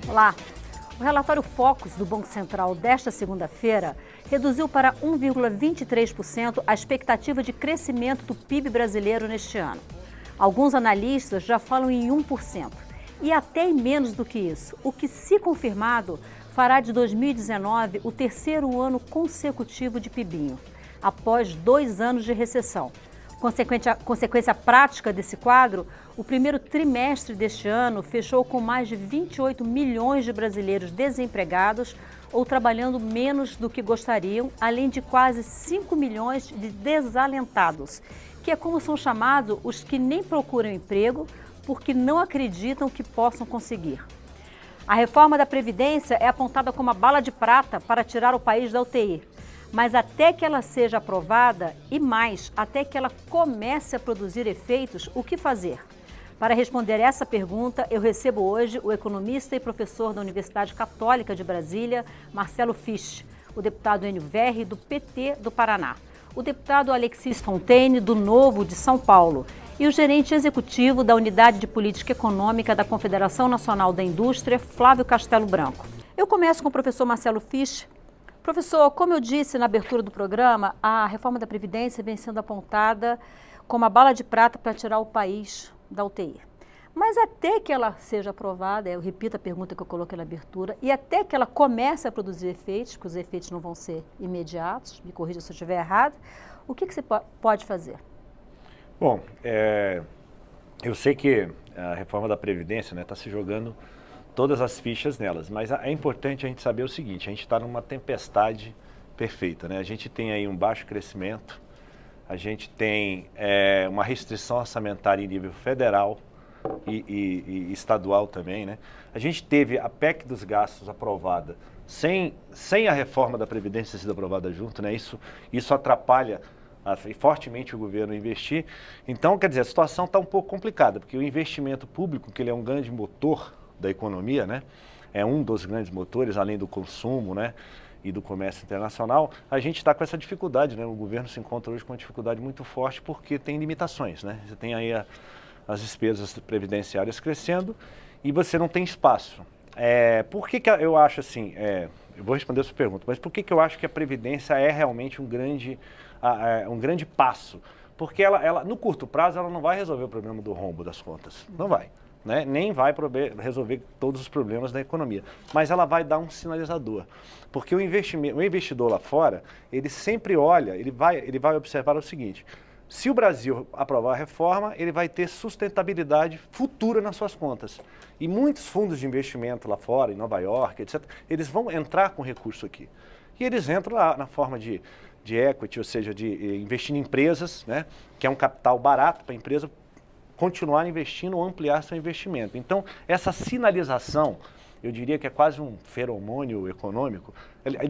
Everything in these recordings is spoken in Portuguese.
Olá! O relatório Focus do Banco Central desta segunda-feira reduziu para 1,23% a expectativa de crescimento do PIB brasileiro neste ano. Alguns analistas já falam em 1% e até em menos do que isso, o que, se confirmado, fará de 2019 o terceiro ano consecutivo de PIBinho, após 2 anos de recessão. Consequência prática desse quadro, o primeiro trimestre deste ano fechou com mais de 28 milhões de brasileiros desempregados ou trabalhando menos do que gostariam, além de quase 5 milhões de desalentados, que é como são chamados os que nem procuram emprego porque não acreditam que possam conseguir. A reforma da Previdência é apontada como a bala de prata para tirar o país da UTI. Mas até que ela seja aprovada e mais, até que ela comece a produzir efeitos, o que fazer? Para responder essa pergunta, eu recebo hoje o economista e professor da Universidade Católica de Brasília, Marcelo Fisch, o deputado Enio Verri, do PT do Paraná, o deputado Alexis Fontaine, do Novo de São Paulo, e o gerente executivo da Unidade de Política Econômica da Confederação Nacional da Indústria, Flávio Castelo Branco. Eu começo com o professor Marcelo Fisch. Professor, como eu disse na abertura do programa, a reforma da Previdência vem sendo apontada como a bala de prata para tirar o país da UTI. Mas até que ela seja aprovada, eu repito a pergunta que eu coloquei na abertura, e até que ela comece a produzir efeitos, porque os efeitos não vão ser imediatos, me corrija se eu estiver errado, o que você pode fazer? Bom, eu sei que a reforma da Previdência está se jogando todas as fichas nelas, mas é importante a gente saber o seguinte: a gente está numa tempestade perfeita, né? A gente tem aí um baixo crescimento, a gente tem uma restrição orçamentária em nível federal e estadual também, né? A gente teve a PEC dos gastos aprovada sem a reforma da Previdência ter sido aprovada junto, né? Isso atrapalha fortemente o governo investir. Então, quer dizer, a situação está um pouco complicada, porque o investimento público, que ele é um grande motor da economia, né? É um dos grandes motores, além do consumo, né? E do comércio internacional, a gente está com essa dificuldade, né? O governo se encontra hoje com uma dificuldade muito forte porque tem limitações, né? Você tem aí as despesas previdenciárias crescendo e você não tem espaço. Por que eu acho assim, eu vou responder a sua pergunta, mas por que eu acho que a Previdência é realmente um grande passo? Porque ela, no curto prazo, ela não vai resolver o problema do rombo das contas, não vai. Né? Nem vai resolver todos os problemas da economia, mas ela vai dar um sinalizador, porque o investidor lá fora, ele sempre olha, ele vai observar o seguinte: se o Brasil aprovar a reforma, ele vai ter sustentabilidade futura nas suas contas, e muitos fundos de investimento lá fora, em Nova York, etc., eles vão entrar com recurso aqui, e eles entram lá na forma de equity, ou seja, de investir em empresas, né? Que é um capital barato para a empresa continuar investindo ou ampliar seu investimento. Então, essa sinalização, eu diria que é quase um feromônio econômico, a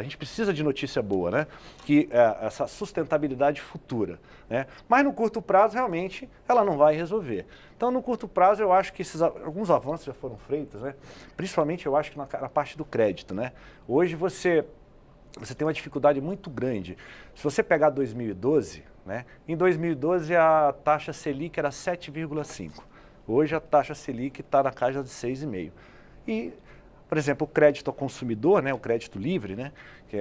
gente precisa de notícia boa, né? Que essa sustentabilidade futura, né? Mas no curto prazo, realmente, ela não vai resolver. Então, no curto prazo, eu acho que alguns avanços já foram feitos, né? Principalmente, eu acho que na parte do crédito, né? Hoje você tem uma dificuldade muito grande. Se você pegar 2012, né? Em 2012 a taxa Selic era 7,5. Hoje a taxa Selic está na casa de 6,5. E, por exemplo, o crédito ao consumidor, né? O crédito livre, né? Que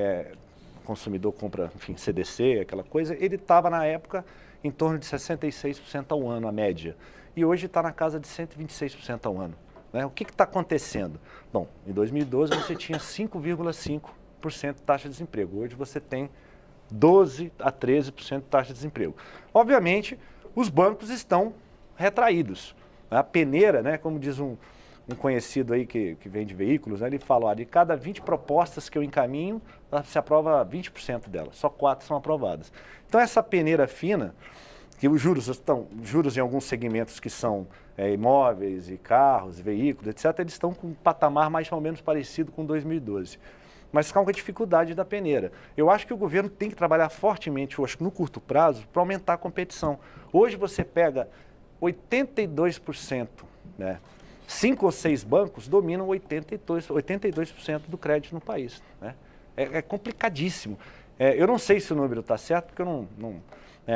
o consumidor compra, enfim, CDC, aquela coisa, ele estava na época em torno de 66% ao ano, a média. E hoje está na casa de 126% ao ano. Né? O que está acontecendo? Bom, em 2012 você tinha 5,5% de taxa de desemprego. Hoje você tem 12% a 13% de taxa de desemprego. Obviamente, os bancos estão retraídos. A peneira, né, como diz um conhecido aí que vende veículos, né, ele fala: de cada 20 propostas que eu encaminho, se aprova 20% delas, só 4 são aprovadas. Então, essa peneira fina, que os juros em alguns segmentos que são imóveis e carros, veículos, etc., eles estão com um patamar mais ou menos parecido com 2012. Mas com a dificuldade da peneira. Eu acho que o governo tem que trabalhar fortemente, eu acho que no curto prazo, para aumentar a competição. Hoje você pega 82%, né? 5 ou 6 bancos dominam 82% do crédito no país. Né? É complicadíssimo. Eu não sei se o número está certo, porque eu não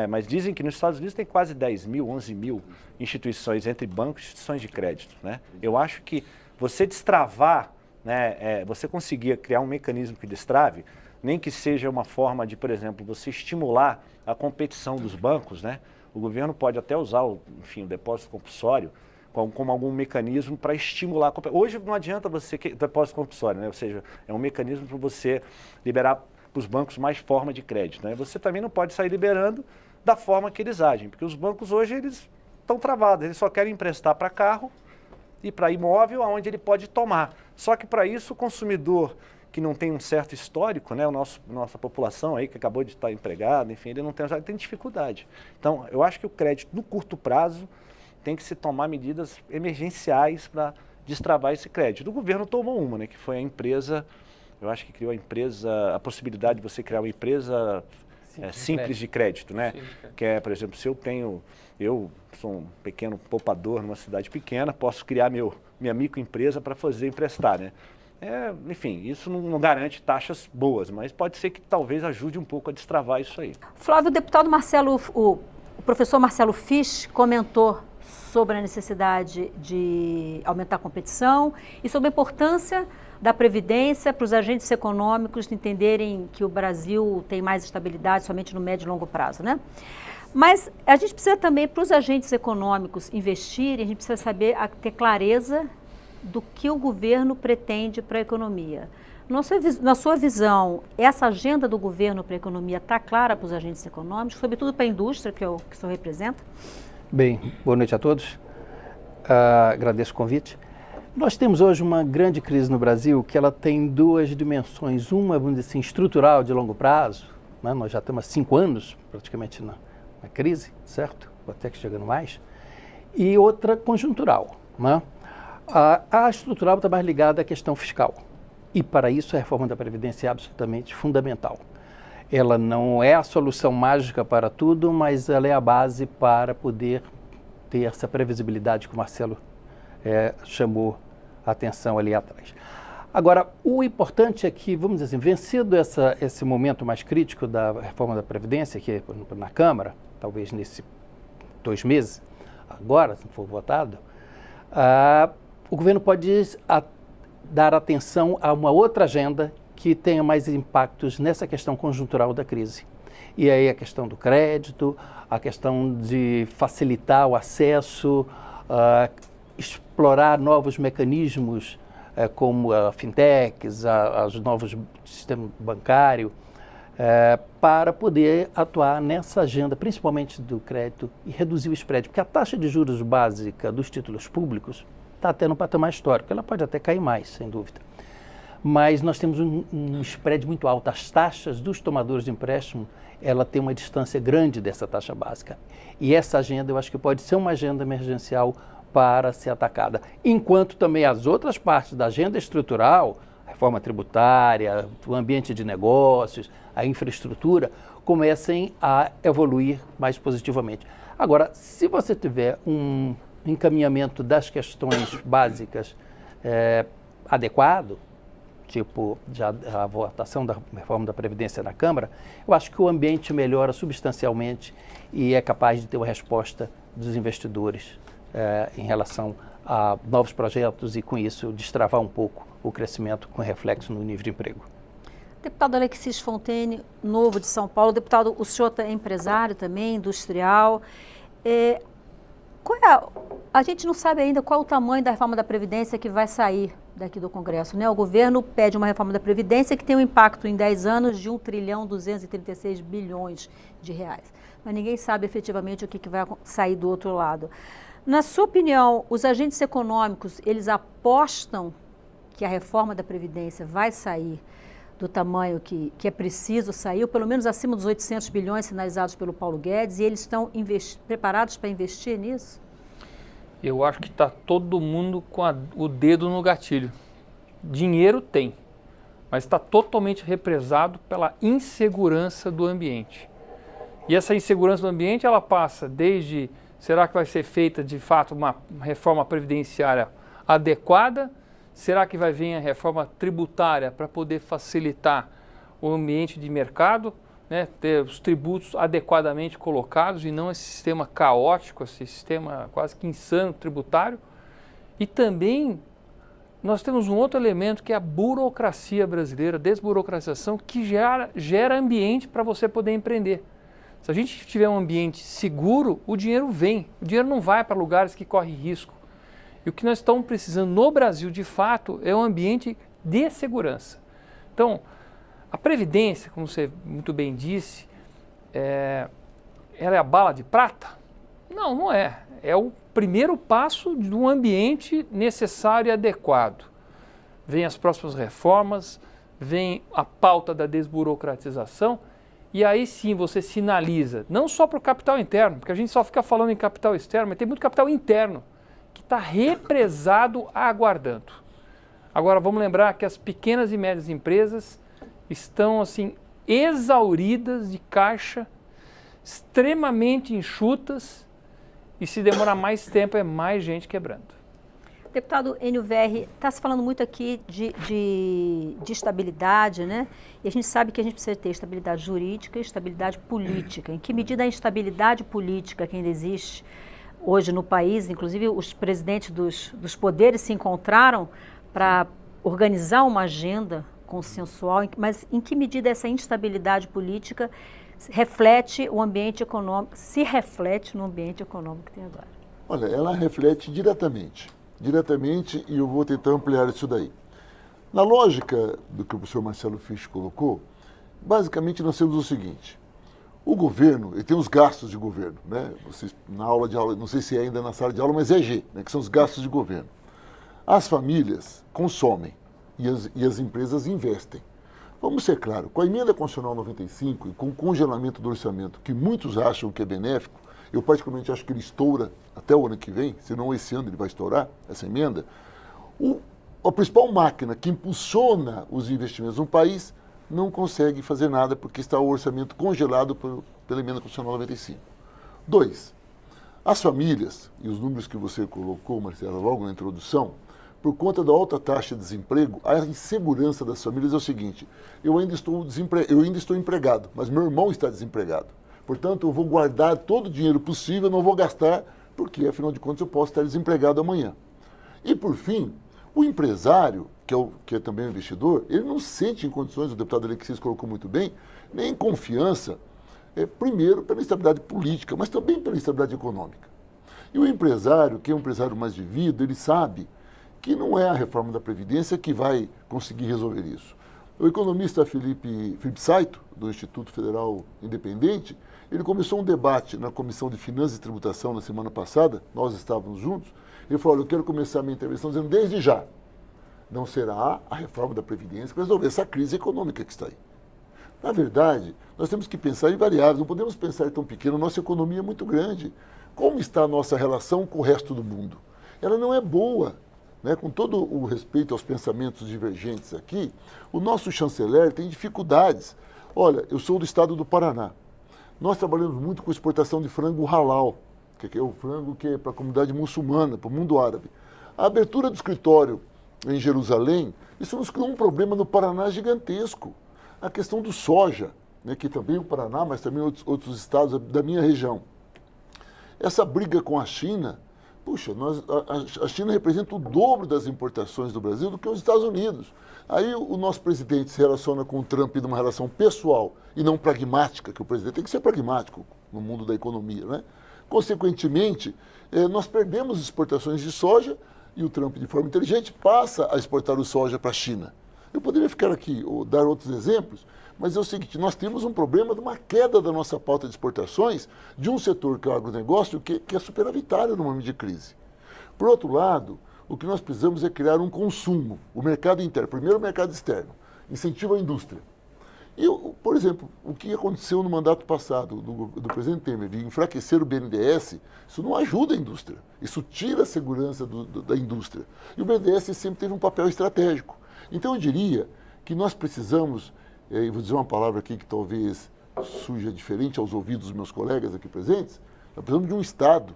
mas dizem que nos Estados Unidos tem quase 10 mil, 11 mil instituições, entre bancos e instituições de crédito. Né? Eu acho que você destravar, né, você conseguir criar um mecanismo que destrave, nem que seja uma forma de, por exemplo, você estimular a competição dos bancos, né? O governo pode até usar, o depósito compulsório como algum mecanismo para estimular a competição. Hoje não adianta você depósito compulsório, né? Ou seja, é um mecanismo para você liberar para os bancos mais forma de crédito, né? Você também não pode sair liberando da forma que eles agem, porque os bancos hoje eles estão travados, eles só querem emprestar para carro e para imóvel, aonde ele pode tomar. Só que para isso o consumidor que não tem um certo histórico, né, nossa população aí que acabou de estar empregada, enfim, ele tem dificuldade. Então, eu acho que o crédito no curto prazo tem que se tomar medidas emergenciais para destravar esse crédito. O governo tomou uma, né, que foi a empresa, eu acho que criou a possibilidade de você criar uma empresa simples de crédito, né? Que é, por exemplo, se eu sou um pequeno poupador numa cidade pequena, posso criar minha microempresa para fazer emprestar, né? Enfim, isso não garante taxas boas, mas pode ser que talvez ajude um pouco a destravar isso aí. Flávio, o professor Marcelo Fisch comentou sobre a necessidade de aumentar a competição e sobre a importância da Previdência para os agentes econômicos entenderem que o Brasil tem mais estabilidade somente no médio e longo prazo, né? Mas a gente precisa também, para os agentes econômicos investirem, a gente precisa ter clareza do que o governo pretende para a economia. Na sua visão, essa agenda do governo para a economia está clara para os agentes econômicos, sobretudo para a indústria, que o senhor representa? Bem, boa noite a todos. Agradeço o convite. Nós temos hoje uma grande crise no Brasil que ela tem duas dimensões. Uma, vamos dizer assim, estrutural de longo prazo, né? Nós já estamos há 5 anos praticamente na crise, certo? Ou até que chegando mais. E outra conjuntural, né? A estrutural está mais ligada à questão fiscal. E para isso a reforma da Previdência é absolutamente fundamental. Ela não é a solução mágica para tudo, mas ela é a base para poder ter essa previsibilidade que o Marcelo chamou a atenção ali atrás. Agora, o importante é que, vamos dizer assim, vencido esse momento mais crítico da reforma da Previdência, que é na Câmara, talvez nesses 2 meses, agora, se for votado, o governo pode dar atenção a uma outra agenda que tenha mais impactos nessa questão conjuntural da crise. E aí a questão do crédito, a questão de facilitar o acesso, explorar novos mecanismos como a fintechs, os novos sistemas bancário, para poder atuar nessa agenda, principalmente do crédito, e reduzir o spread. Porque a taxa de juros básica dos títulos públicos está até no patamar histórico. Ela pode até cair mais, sem dúvida. Mas nós temos um spread muito alto. As taxas dos tomadores de empréstimo, ela tem uma distância grande dessa taxa básica. E essa agenda, eu acho que pode ser uma agenda emergencial para ser atacada. Enquanto também as outras partes da agenda estrutural, a reforma tributária, o ambiente de negócios, a infraestrutura, comecem a evoluir mais positivamente. Agora, se você tiver um encaminhamento das questões básicas adequado, tipo já a votação da reforma da Previdência na Câmara, eu acho que o ambiente melhora substancialmente e é capaz de ter uma resposta dos investidores em relação a novos projetos e, com isso, destravar um pouco o crescimento com reflexo no nível de emprego. Deputado Alexis Fontaine, novo de São Paulo. Deputado, o senhor é empresário também, industrial. A gente não sabe ainda qual é o tamanho da reforma da Previdência que vai sair daqui do Congresso, né? O governo pede uma reforma da Previdência que tem um impacto em 10 anos de 1,236 trilhão de reais. Mas ninguém sabe efetivamente o que vai sair do outro lado. Na sua opinião, os agentes econômicos, eles apostam que a reforma da Previdência vai sair do tamanho que é preciso sair, ou pelo menos acima dos 800 bilhões sinalizados pelo Paulo Guedes, e eles estão preparados para investir nisso? Eu acho que está todo mundo com o dedo no gatilho. Dinheiro tem, mas está totalmente represado pela insegurança do ambiente. E essa insegurança do ambiente, ela passa desde, será que vai ser feita de fato uma reforma previdenciária adequada? Será que vai vir a reforma tributária para poder facilitar o ambiente de mercado, né, ter os tributos adequadamente colocados e não esse sistema caótico, esse sistema quase que insano tributário? E também nós temos um outro elemento que é a burocracia brasileira, a desburocratização, que gera ambiente para você poder empreender. Se a gente tiver um ambiente seguro, o dinheiro vem. O dinheiro não vai para lugares que correm risco. E o que nós estamos precisando no Brasil, de fato, é um ambiente de segurança. Então, a Previdência, como você muito bem disse, ela é a bala de prata? Não, não é. É o primeiro passo de um ambiente necessário e adequado. Vem as próximas reformas, vem a pauta da desburocratização, e aí sim você sinaliza, não só para o capital interno, porque a gente só fica falando em capital externo, mas tem muito capital interno, que está represado aguardando. Agora vamos lembrar que as pequenas e médias empresas estão assim exauridas de caixa, extremamente enxutas, e se demorar mais tempo é mais gente quebrando. Deputado Enio Verri, está se falando muito aqui de estabilidade, né? E a gente sabe que a gente precisa ter estabilidade jurídica e estabilidade política. Em que medida a instabilidade política que ainda existe hoje no país, inclusive os presidentes dos poderes se encontraram para organizar uma agenda consensual, mas em que medida essa instabilidade política reflete o ambiente econômico, se reflete no ambiente econômico que tem agora? Olha, ela reflete diretamente, e eu vou tentar ampliar isso daí. Na lógica do que o professor Marcelo Fisch colocou, basicamente nós temos o seguinte: o governo, ele tem os gastos de governo, né? Vocês, na aula de aula, não sei se é ainda na sala de aula, mas é G, né? Que são os gastos de governo. As famílias consomem e as empresas investem. Vamos ser claros, com a emenda constitucional 95 e com o congelamento do orçamento, que muitos acham que é benéfico, eu particularmente acho que ele estoura até o ano que vem, senão esse ano ele vai estourar, essa emenda, a principal máquina que impulsiona os investimentos no país não consegue fazer nada porque está o orçamento congelado pela emenda constitucional 95. 2. As famílias, e os números que você colocou, Marcelo, logo na introdução, por conta da alta taxa de desemprego, a insegurança das famílias é o seguinte: eu ainda estou empregado, mas meu irmão está desempregado. Portanto, eu vou guardar todo o dinheiro possível, não vou gastar, porque, afinal de contas, eu posso estar desempregado amanhã. E, por fim, o empresário, que é também um investidor, ele não se sente em condições, o deputado Alexis colocou muito bem, nem confiança, primeiro pela instabilidade política, mas também pela instabilidade econômica. E o empresário, que é um empresário mais vivido, ele sabe que não é a reforma da Previdência que vai conseguir resolver isso. O economista Felipe Saito, do Instituto Federal Independente, ele começou um debate na Comissão de Finanças e Tributação na semana passada, nós estávamos juntos, ele falou: olha, eu quero começar a minha intervenção dizendo desde já, não será a reforma da Previdência que vai resolver essa crise econômica que está aí. Na verdade, nós temos que pensar em variáveis, não podemos pensar tão pequeno, nossa economia é muito grande. Como está a nossa relação com o resto do mundo? Ela não é boa. Né, com todo o respeito aos pensamentos divergentes aqui, o nosso chanceler tem dificuldades. Olha, eu sou do estado do Paraná. Nós trabalhamos muito com exportação de frango halal, que é o frango que é para a comunidade muçulmana, para o mundo árabe. A abertura do escritório em Jerusalém, isso nos criou um problema no Paraná gigantesco. A questão do soja, né, que também o Paraná, mas também outros estados da minha região. Essa briga com a China, puxa, a China representa o dobro das importações do Brasil do que os Estados Unidos. Aí o nosso presidente se relaciona com o Trump numa relação pessoal e não pragmática, que o presidente tem que ser pragmático no mundo da economia, né? Consequentemente, nós perdemos exportações de soja e o Trump, de forma inteligente, passa a exportar o soja para a China. Eu poderia ficar aqui ou dar outros exemplos, mas é o seguinte: nós temos um problema de uma queda da nossa pauta de exportações de um setor que é o agronegócio, que é superavitário no momento de crise. Por outro lado, o que nós precisamos é criar um consumo, o mercado interno, primeiro o mercado externo, incentivo à indústria. E, por exemplo, o que aconteceu no mandato passado do presidente Temer, de enfraquecer o BNDES, isso não ajuda a indústria, isso tira a segurança da indústria. E o BNDES sempre teve um papel estratégico. Então eu diria que nós precisamos, e vou dizer uma palavra aqui que talvez suja diferente aos ouvidos dos meus colegas aqui presentes, nós precisamos de um Estado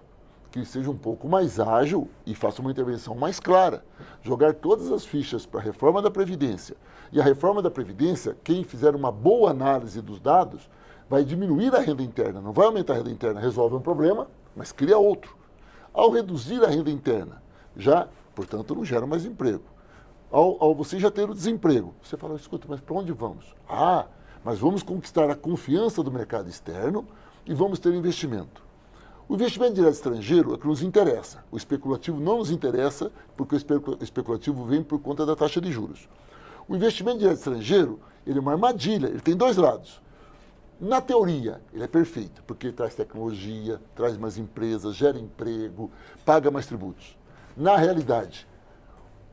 que seja um pouco mais ágil e faça uma intervenção mais clara. Jogar todas as fichas para a reforma da Previdência. E a reforma da Previdência, quem fizer uma boa análise dos dados, vai diminuir a renda interna, não vai aumentar a renda interna, resolve um problema, mas cria outro. Ao reduzir a renda interna, já, portanto, não gera mais emprego. ao você já ter o desemprego. Você fala, escuta, mas para onde vamos? Ah, mas vamos conquistar a confiança do mercado externo e vamos ter investimento. O investimento direto estrangeiro é o que nos interessa. O especulativo não nos interessa, porque o especulativo vem por conta da taxa de juros. O investimento direto estrangeiro, ele é uma armadilha, ele tem dois lados. Na teoria, ele é perfeito, porque traz tecnologia, traz mais empresas, gera emprego, paga mais tributos. Na realidade,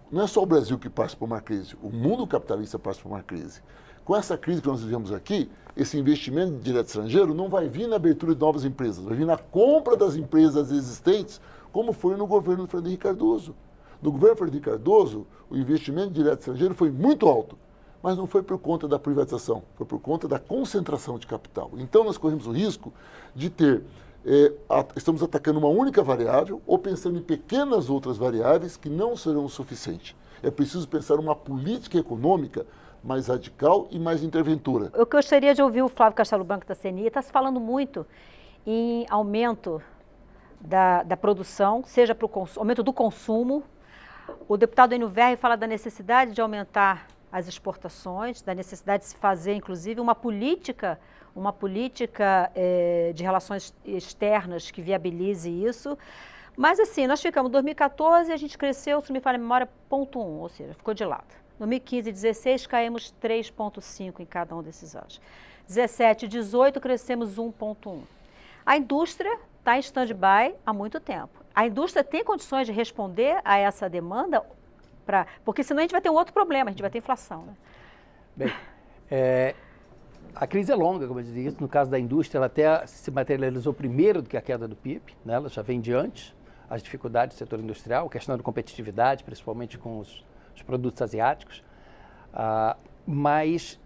não é só o Brasil que passa por uma crise, o mundo capitalista passa por uma crise. Com essa crise que nós vivemos aqui, esse investimento direto estrangeiro não vai vir na abertura de novas empresas, vai vir na compra das empresas existentes, como foi no governo do Fernando Henrique Cardoso. No governo do Fernando Henrique Cardoso, o investimento direto estrangeiro foi muito alto, mas não foi por conta da privatização, foi por conta da concentração de capital. Então, nós corremos o risco de ter, estamos atacando uma única variável ou pensando em pequenas outras variáveis que não serão o suficiente. É preciso pensar uma política econômica mais radical e mais interventora. Eu gostaria de ouvir o Flávio Castelo Branco da CNI. Está se falando muito em aumento da produção, seja para o aumento do consumo. O deputado Enio Verri fala da necessidade de aumentar as exportações, da necessidade de se fazer, inclusive, uma política de relações externas que viabilize isso. Mas, assim, nós ficamos em 2014, a gente cresceu, se me falha a memória, 0,1, ou seja, ficou de lado. 2015 e 2016 caímos 3,5 em cada um desses anos. 17 e 18 crescemos 1,1. A indústria está em stand-by há muito tempo. A indústria tem condições de responder a essa demanda? Porque senão a gente vai ter um outro problema, a gente vai ter inflação. Né? Bem, a crise é longa, como eu disse. No caso da indústria, ela até se materializou primeiro do que a queda do PIB, né? Ela já vem de antes, as dificuldades do setor industrial, a questão da competitividade, principalmente com os produtos asiáticos, mas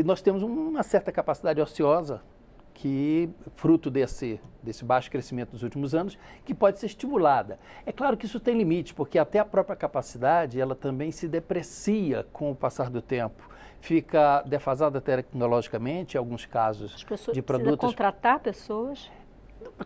nós temos uma certa capacidade ociosa que, fruto desse baixo crescimento dos últimos anos, que pode ser estimulada. É claro que isso tem limite, porque até a própria capacidade, ela também se deprecia com o passar do tempo. Fica defasada tecnologicamente, em alguns casos, as pessoas de produtos... contratar pessoas...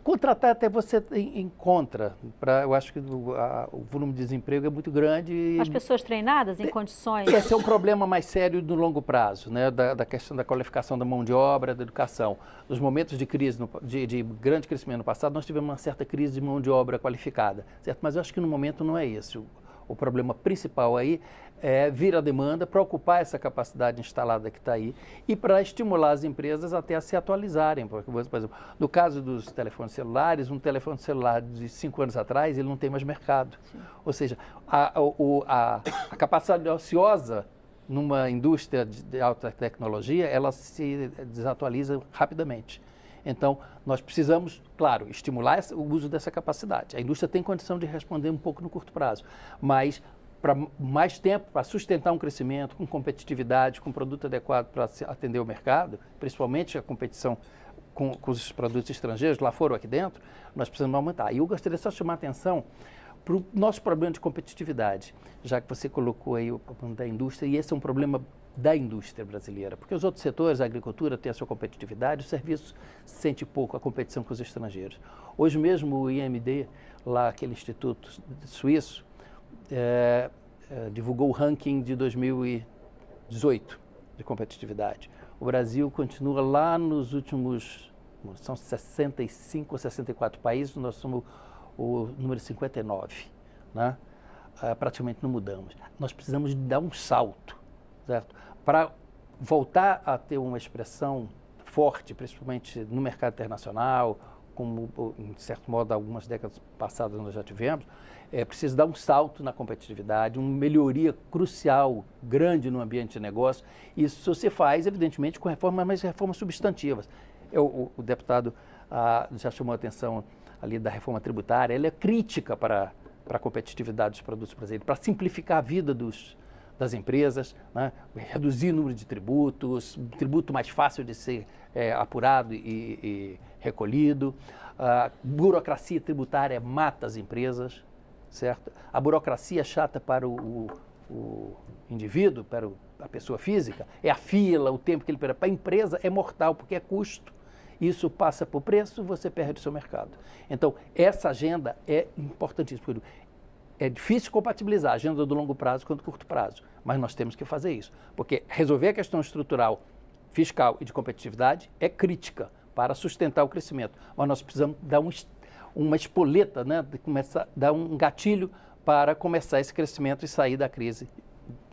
Contratar até você encontra. Eu acho que o volume de desemprego é muito grande. As pessoas treinadas em condições... Esse é um problema mais sério no longo prazo, né? Da questão da qualificação da mão de obra, da educação. Nos momentos de crise, de grande crescimento no passado, nós tivemos uma certa crise de mão de obra qualificada, certo? Mas eu acho que no momento não é esse. O problema principal aí é vir a demanda para ocupar essa capacidade instalada que está aí e para estimular as empresas até a se atualizarem. Porque, por exemplo, no caso dos telefones celulares, um telefone celular de 5 anos atrás, ele não tem mais mercado. Sim. Ou seja, a capacidade ociosa numa indústria de alta tecnologia, ela se desatualiza rapidamente. Então, nós precisamos, claro, estimular o uso dessa capacidade. A indústria tem condição de responder um pouco no curto prazo, mas para mais tempo, para sustentar um crescimento com competitividade, com produto adequado para atender o mercado, principalmente a competição com os produtos estrangeiros, lá fora ou aqui dentro, nós precisamos aumentar. E eu gostaria só de chamar a atenção para o nosso problema de competitividade, já que você colocou aí o problema da indústria, e esse é um problema da indústria brasileira, porque os outros setores, a agricultura tem a sua competitividade, o serviço sente pouco a competição com os estrangeiros. Hoje mesmo o IMD, lá aquele instituto suíço, divulgou o ranking de 2018 de competitividade. O Brasil continua lá nos últimos, são 65 ou 64 países, nós somos o número 59, né? Praticamente não mudamos. Nós precisamos dar um salto, certo? Para voltar a ter uma expressão forte, principalmente no mercado internacional, como, de certo modo, algumas décadas passadas nós já tivemos, é preciso dar um salto na competitividade, uma melhoria crucial, grande no ambiente de negócio. Isso se faz, evidentemente, com reformas, mas reformas substantivas. O deputado já chamou a atenção ali da reforma tributária, ela é crítica para a competitividade dos produtos brasileiros, para simplificar a vida das empresas, né? Reduzir o número de tributos, um tributo mais fácil de ser apurado e recolhido. A burocracia tributária mata as empresas, certo? A burocracia chata para o indivíduo, para a pessoa física, é a fila, o tempo que ele perde. Para a empresa é mortal, porque é custo. Isso passa por preço, você perde o seu mercado. Então, essa agenda é importantíssima. É difícil compatibilizar a agenda do longo prazo com a do curto prazo, mas nós temos que fazer isso, porque resolver a questão estrutural, fiscal e de competitividade é crítica para sustentar o crescimento, mas nós precisamos dar uma espoleta, né, de começar, dar um gatilho para começar esse crescimento e sair da crise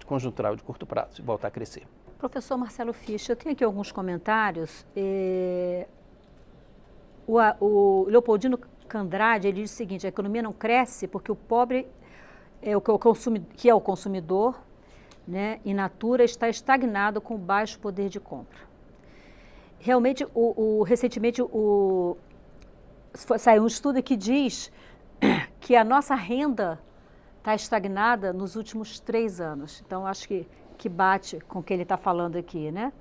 conjuntural de curto prazo e voltar a crescer. Professor Marcelo Fischer, eu tenho aqui alguns comentários. O Leopoldino Candrade, ele diz o seguinte: a economia não cresce porque o pobre, que é o consumidor, né, in natura, está estagnado com baixo poder de compra. Realmente, recentemente, saiu um estudo que diz que a nossa renda está estagnada nos últimos 3 anos. Então, acho que bate com o que ele está falando aqui, né?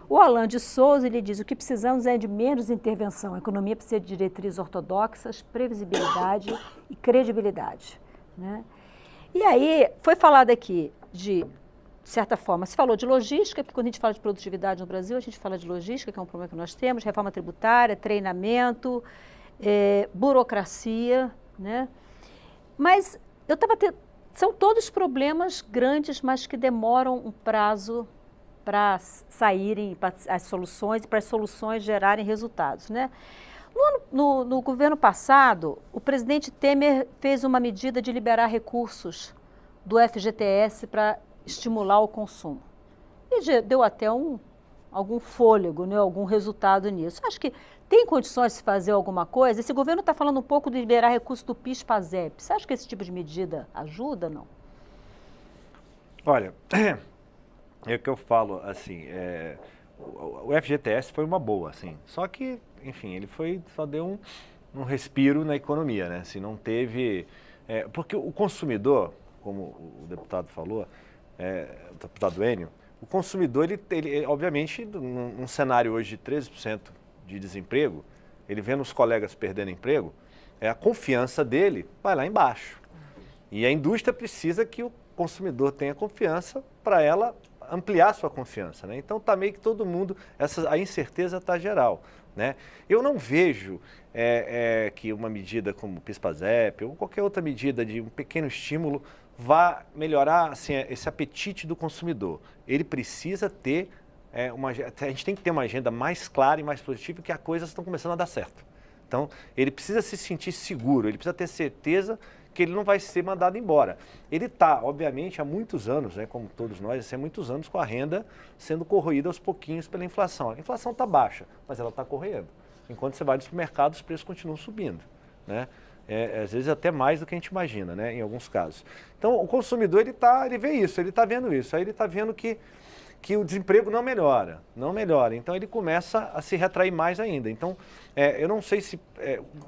O Alain de Souza, ele diz: o que precisamos é de menos intervenção. A economia precisa de diretrizes ortodoxas, previsibilidade e credibilidade, né? E aí, foi falado aqui de certa forma, se falou de logística, porque quando a gente fala de produtividade no Brasil, a gente fala de logística, que é um problema que nós temos, reforma tributária, treinamento, burocracia, né? Mas eu estava são todos problemas grandes, mas que demoram um prazo para saírem as soluções e para as soluções gerarem resultados, né? No governo passado, o presidente Temer fez uma medida de liberar recursos do FGTS para estimular o consumo. E deu até algum fôlego, né, algum resultado nisso. Acho que tem condições de se fazer alguma coisa. Esse governo está falando um pouco de liberar recursos do PIS/PASEP. Você acha que esse tipo de medida ajuda ou não? Olha, é o que eu falo, assim, o FGTS foi uma boa, assim, só que, enfim, ele só deu um respiro na economia, né, assim, não teve, porque o consumidor, como o deputado falou, o deputado Enio, o consumidor, ele obviamente, num cenário hoje de 13% de desemprego, ele vendo os colegas perdendo emprego, a confiança dele vai lá embaixo. E a indústria precisa que o consumidor tenha confiança para ela ampliar sua confiança, né? Então está meio que todo mundo, a incerteza está geral, né? Eu não vejo que uma medida como o PIS/PASEP ou qualquer outra medida de um pequeno estímulo vá melhorar assim, esse apetite do consumidor. Ele precisa ter a gente tem que ter uma agenda mais clara e mais positiva, que as coisas estão começando a dar certo. Então, ele precisa se sentir seguro, ele precisa ter certeza que ele não vai ser mandado embora. Ele está, obviamente, há muitos anos, né, como todos nós, há muitos anos com a renda sendo corroída aos pouquinhos pela inflação. A inflação está baixa, mas ela está corroendo. Enquanto você vai no supermercado, os preços continuam subindo, né? Às vezes até mais do que a gente imagina, né, em alguns casos. Então, o consumidor, ele vê isso, ele está vendo isso, aí ele está vendo que o desemprego não melhora. Então, ele começa a se retrair mais ainda. Então, eu não sei se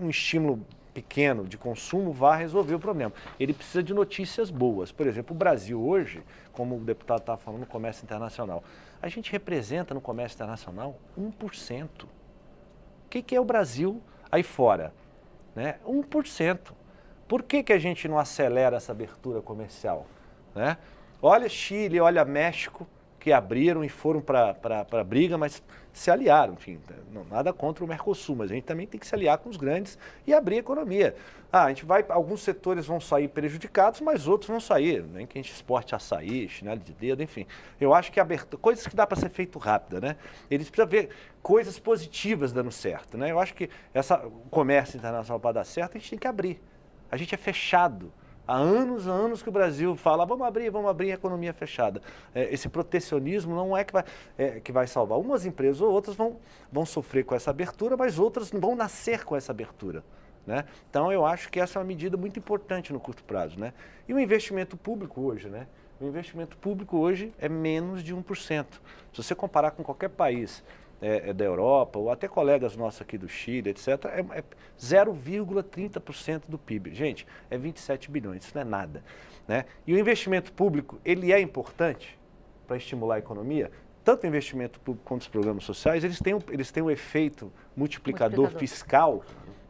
um estímulo pequeno de consumo vai resolver o problema. Ele precisa de notícias boas. Por exemplo, o Brasil hoje, como o deputado estava falando, no comércio internacional, a gente representa no comércio internacional 1%. O que é o Brasil aí fora? Né? 1%. Por que a gente não acelera essa abertura comercial? Né? Olha Chile, olha México, que abriram e foram para a briga, mas se aliaram, enfim, nada contra o Mercosul, mas a gente também tem que se aliar com os grandes e abrir a economia. Alguns setores vão sair prejudicados, mas outros vão sair, nem que a gente exporte açaí, chinelo de dedo, enfim. Eu acho que coisas que dá para ser feito rápida, né? Eles precisam ver coisas positivas dando certo, né? Eu acho que o comércio internacional para dar certo, a gente tem que abrir. A gente é fechado. Há anos que o Brasil fala, vamos abrir a economia fechada. Esse protecionismo não é que vai salvar. Umas empresas ou outras vão sofrer com essa abertura, mas outras vão nascer com essa abertura, né? Então, eu acho que essa é uma medida muito importante no curto prazo, né? E o investimento público hoje, né? O investimento público hoje é menos de 1%. Se você comparar com qualquer país da Europa, ou até colegas nossos aqui do Chile, etc., é 0,30% do PIB. Gente, é 27 bilhões, isso não é nada, né? E o investimento público, ele é importante para estimular a economia. Tanto o investimento público quanto os programas sociais, eles têm um efeito multiplicador fiscal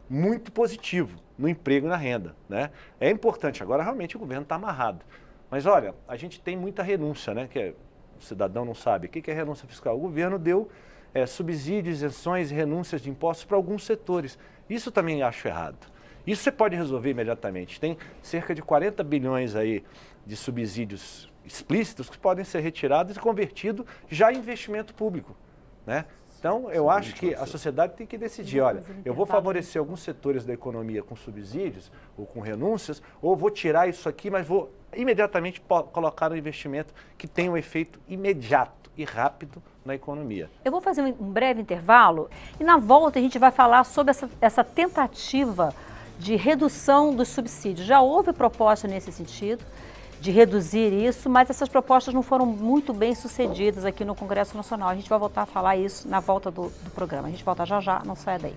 muito positivo no emprego e na renda, né? É importante. Agora, realmente, o governo está amarrado. Mas, olha, a gente tem muita renúncia, né? Que o cidadão não sabe. O que é renúncia fiscal? O governo deu subsídios, isenções e renúncias de impostos para alguns setores. Isso também acho errado. Isso você pode resolver imediatamente. Tem cerca de 40 bilhões aí de subsídios explícitos que podem ser retirados e convertidos já em investimento público, né? Então, eu acho que a sociedade tem que decidir, olha, eu vou favorecer alguns setores da economia com subsídios ou com renúncias, ou vou tirar isso aqui, mas vou imediatamente colocar um investimento que tenha um efeito imediato e rápido na economia. Eu vou fazer um breve intervalo e na volta a gente vai falar sobre essa tentativa de redução dos subsídios. Já houve proposta nesse sentido, de reduzir isso, mas essas propostas não foram muito bem sucedidas aqui no Congresso Nacional. A gente vai voltar a falar isso na volta do programa. A gente volta já já, não saia daí.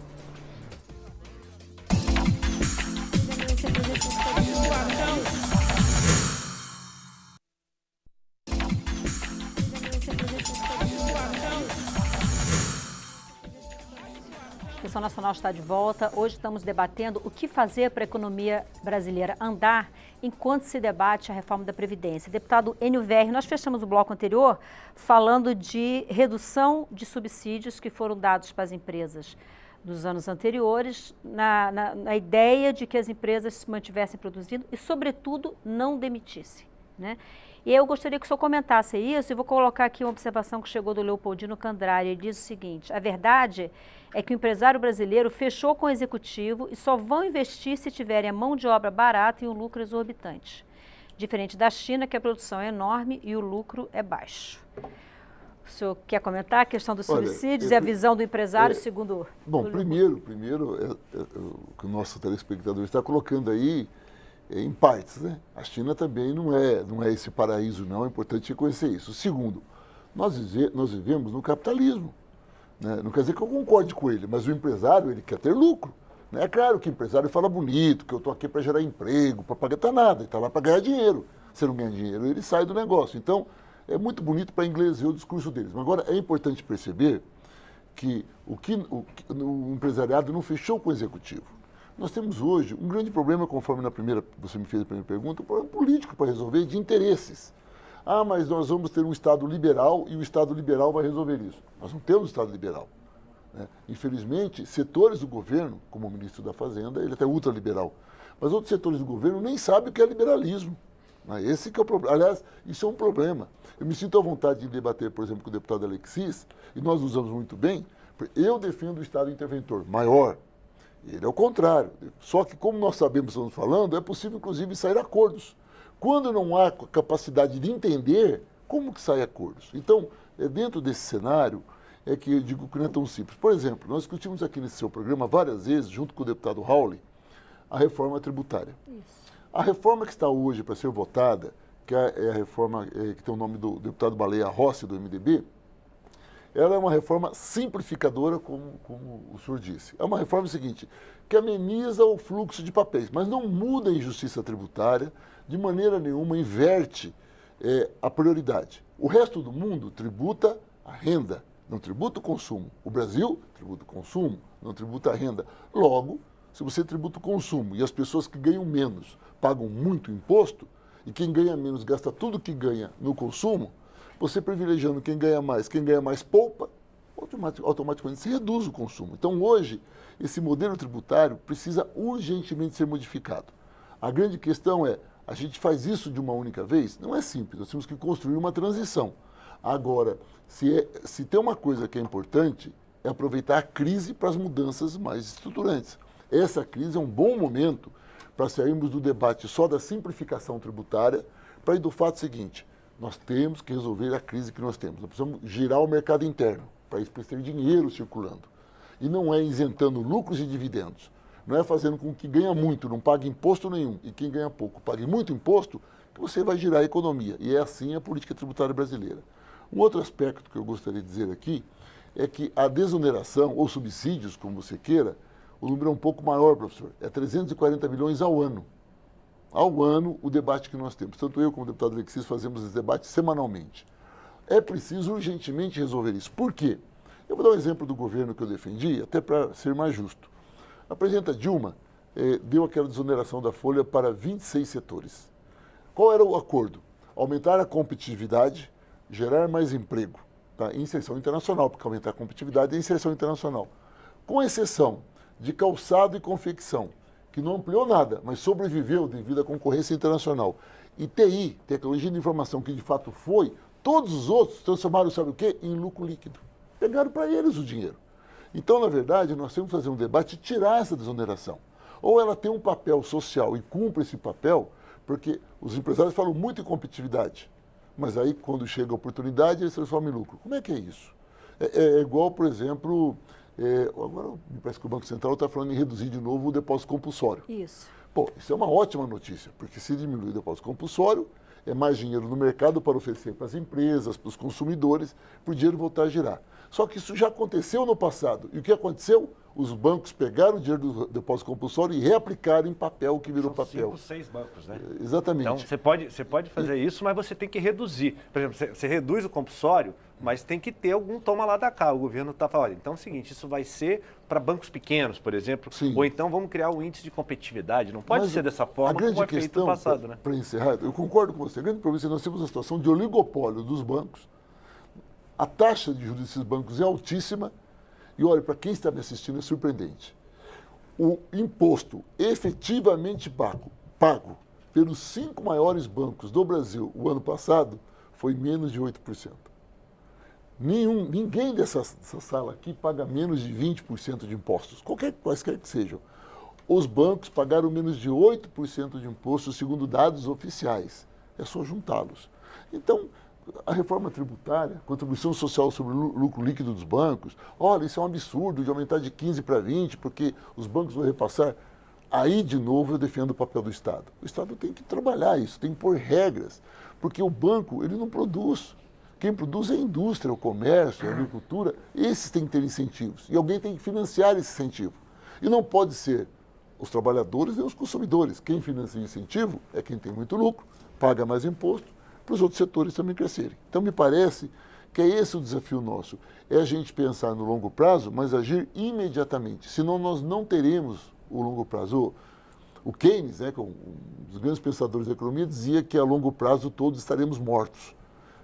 A Questão Nacional está de volta. Hoje estamos debatendo o que fazer para a economia brasileira andar enquanto se debate a reforma da Previdência. Deputado Enio Verri, nós fechamos o bloco anterior falando de redução de subsídios que foram dados para as empresas dos anos anteriores, na ideia de que as empresas se mantivessem produzindo e, sobretudo, não demitissem, né? E eu gostaria que o senhor comentasse isso, e vou colocar aqui uma observação que chegou do Leopoldino Candrari. Ele diz o seguinte: a verdade é que o empresário brasileiro fechou com o executivo e só vão investir se tiverem a mão de obra barata e um lucro exorbitante. Diferente da China, que a produção é enorme e o lucro é baixo. O senhor quer comentar a questão dos subsídios e a visão do empresário, segundo... Bom, primeiro o que o nosso telespectador está colocando aí em partes, né? A China também não é esse paraíso, não, é importante reconhecer isso. Segundo, nós vivemos no capitalismo, né? Não quer dizer que eu concorde com ele, mas o empresário, ele quer ter lucro, né? É claro que o empresário fala bonito, que eu estou aqui para gerar emprego, para pagar, tá nada, ele está lá para ganhar dinheiro. Se não ganhar dinheiro, ele sai do negócio. Então, é muito bonito para inglesear o discurso deles. Mas agora, é importante perceber que o empresariado não fechou com o executivo. Nós temos hoje um grande problema, conforme você me fez a primeira pergunta, um problema político para resolver, de interesses. Ah, mas nós vamos ter um Estado liberal e o Estado liberal vai resolver isso. Nós não temos um Estado liberal, né? Infelizmente, setores do governo, como o ministro da Fazenda, ele é até ultraliberal, mas outros setores do governo nem sabem o que é liberalismo. Esse que é o problema. Aliás, isso é um problema. Eu me sinto à vontade de debater, por exemplo, com o deputado Alexis, e nós usamos muito bem, porque eu defendo o Estado interventor maior. Ele é o contrário. Só que, como nós sabemos, estamos falando, é possível, inclusive, sair acordos. Quando não há capacidade de entender, como que saem acordos? Então, dentro desse cenário, é que eu digo que não é tão simples. Por exemplo, nós discutimos aqui nesse seu programa várias vezes, junto com o deputado Rauli, a reforma tributária. Isso. A reforma que está hoje para ser votada, que é a reforma que tem o nome do deputado Baleia Rossi, do MDB, ela é uma reforma simplificadora, como o senhor disse. É uma reforma seguinte, que ameniza o fluxo de papéis, mas não muda a injustiça tributária, de maneira nenhuma inverte a prioridade. O resto do mundo tributa a renda, não tributa o consumo. O Brasil tributa o consumo, não tributa a renda. Logo, se você tributa o consumo e as pessoas que ganham menos pagam muito imposto, e quem ganha menos gasta tudo que ganha no consumo, você privilegiando quem ganha mais poupa, automaticamente se reduz o consumo. Então, hoje, esse modelo tributário precisa urgentemente ser modificado. A grande questão é, a gente faz isso de uma única vez? Não é simples, nós temos que construir uma transição. Agora, se tem uma coisa que é importante, é aproveitar a crise para as mudanças mais estruturantes. Essa crise é um bom momento para sairmos do debate só da simplificação tributária, para ir do fato seguinte: nós temos que resolver a crise que nós temos. Nós precisamos girar o mercado interno, para isso precisa ter dinheiro circulando. E não é isentando lucros e dividendos. Não é fazendo com que ganha muito, não pague imposto nenhum, e quem ganha pouco pague muito imposto, que você vai girar a economia. E é assim a política tributária brasileira. Um outro aspecto que eu gostaria de dizer aqui é que a desoneração, ou subsídios, como você queira, o número é um pouco maior, professor. É 340 milhões ao ano. Ao ano, o debate que nós temos. Tanto eu como o deputado Alexis fazemos esse debate semanalmente. É preciso urgentemente resolver isso. Por quê? Eu vou dar um exemplo do governo que eu defendi, até para ser mais justo. A presidenta Dilma deu aquela desoneração da folha para 26 setores. Qual era o acordo? Aumentar a competitividade, gerar mais emprego, tá? Inserção internacional, porque aumentar a competitividade é inserção internacional. Com exceção de calçado e confecção, que não ampliou nada, mas sobreviveu devido à concorrência internacional. E TI, tecnologia de informação, que de fato foi, todos os outros transformaram, sabe o quê? Em lucro líquido. Pegaram para eles o dinheiro. Então, na verdade, nós temos que fazer um debate e tirar essa desoneração. Ou ela tem um papel social e cumpre esse papel, porque os empresários falam muito em competitividade, mas aí, quando chega a oportunidade, eles transformam em lucro. Como é que é isso? É igual, por exemplo, agora me parece que o Banco Central está falando em reduzir de novo o depósito compulsório. Isso. Pô, isso é uma ótima notícia, porque se diminuir o depósito compulsório, é mais dinheiro no mercado para oferecer para as empresas, para os consumidores, para o dinheiro voltar a girar. Só que isso já aconteceu no passado. E o que aconteceu? Os bancos pegaram o dinheiro do depósito compulsório e reaplicaram em papel, que virou papel. 5, 6 bancos, né? Exatamente. Então, você pode fazer isso, mas você tem que reduzir. Por exemplo, você reduz o compulsório, mas tem que ter algum toma lá da cá. O governo está falando, olha, então é o seguinte, isso vai ser para bancos pequenos, por exemplo, Sim. ou então vamos criar um índice de competitividade. Não pode ser dessa forma como grande é feito questão, no passado, né? Para encerrar, eu concordo com você. A grande problema é que nós temos uma situação de oligopólio dos bancos. A taxa de juros desses bancos é altíssima. E olha, para quem está me assistindo, é surpreendente. O imposto efetivamente pago pelos 5 maiores bancos do Brasil o ano passado foi menos de 8%. Ninguém dessa sala aqui paga menos de 20% de impostos, quaisquer que sejam. Os bancos pagaram menos de 8% de imposto, segundo dados oficiais. É só juntá-los. Então, a reforma tributária, contribuição social sobre o lucro líquido dos bancos, olha, isso é um absurdo de aumentar de 15 para 20, porque os bancos vão repassar. Aí, de novo, eu defendo o papel do Estado. O Estado tem que trabalhar isso, tem que pôr regras, porque o banco, ele não produz. Quem produz é a indústria, o comércio, a agricultura. Esses têm que ter incentivos. E alguém tem que financiar esse incentivo. E não pode ser os trabalhadores nem os consumidores. Quem financia o incentivo é quem tem muito lucro, paga mais imposto, para os outros setores também crescerem. Então, me parece que é esse o desafio nosso. É a gente pensar no longo prazo, mas agir imediatamente. Senão, nós não teremos o longo prazo. O Keynes, né, que é um dos grandes pensadores da economia, dizia que a longo prazo todos estaremos mortos.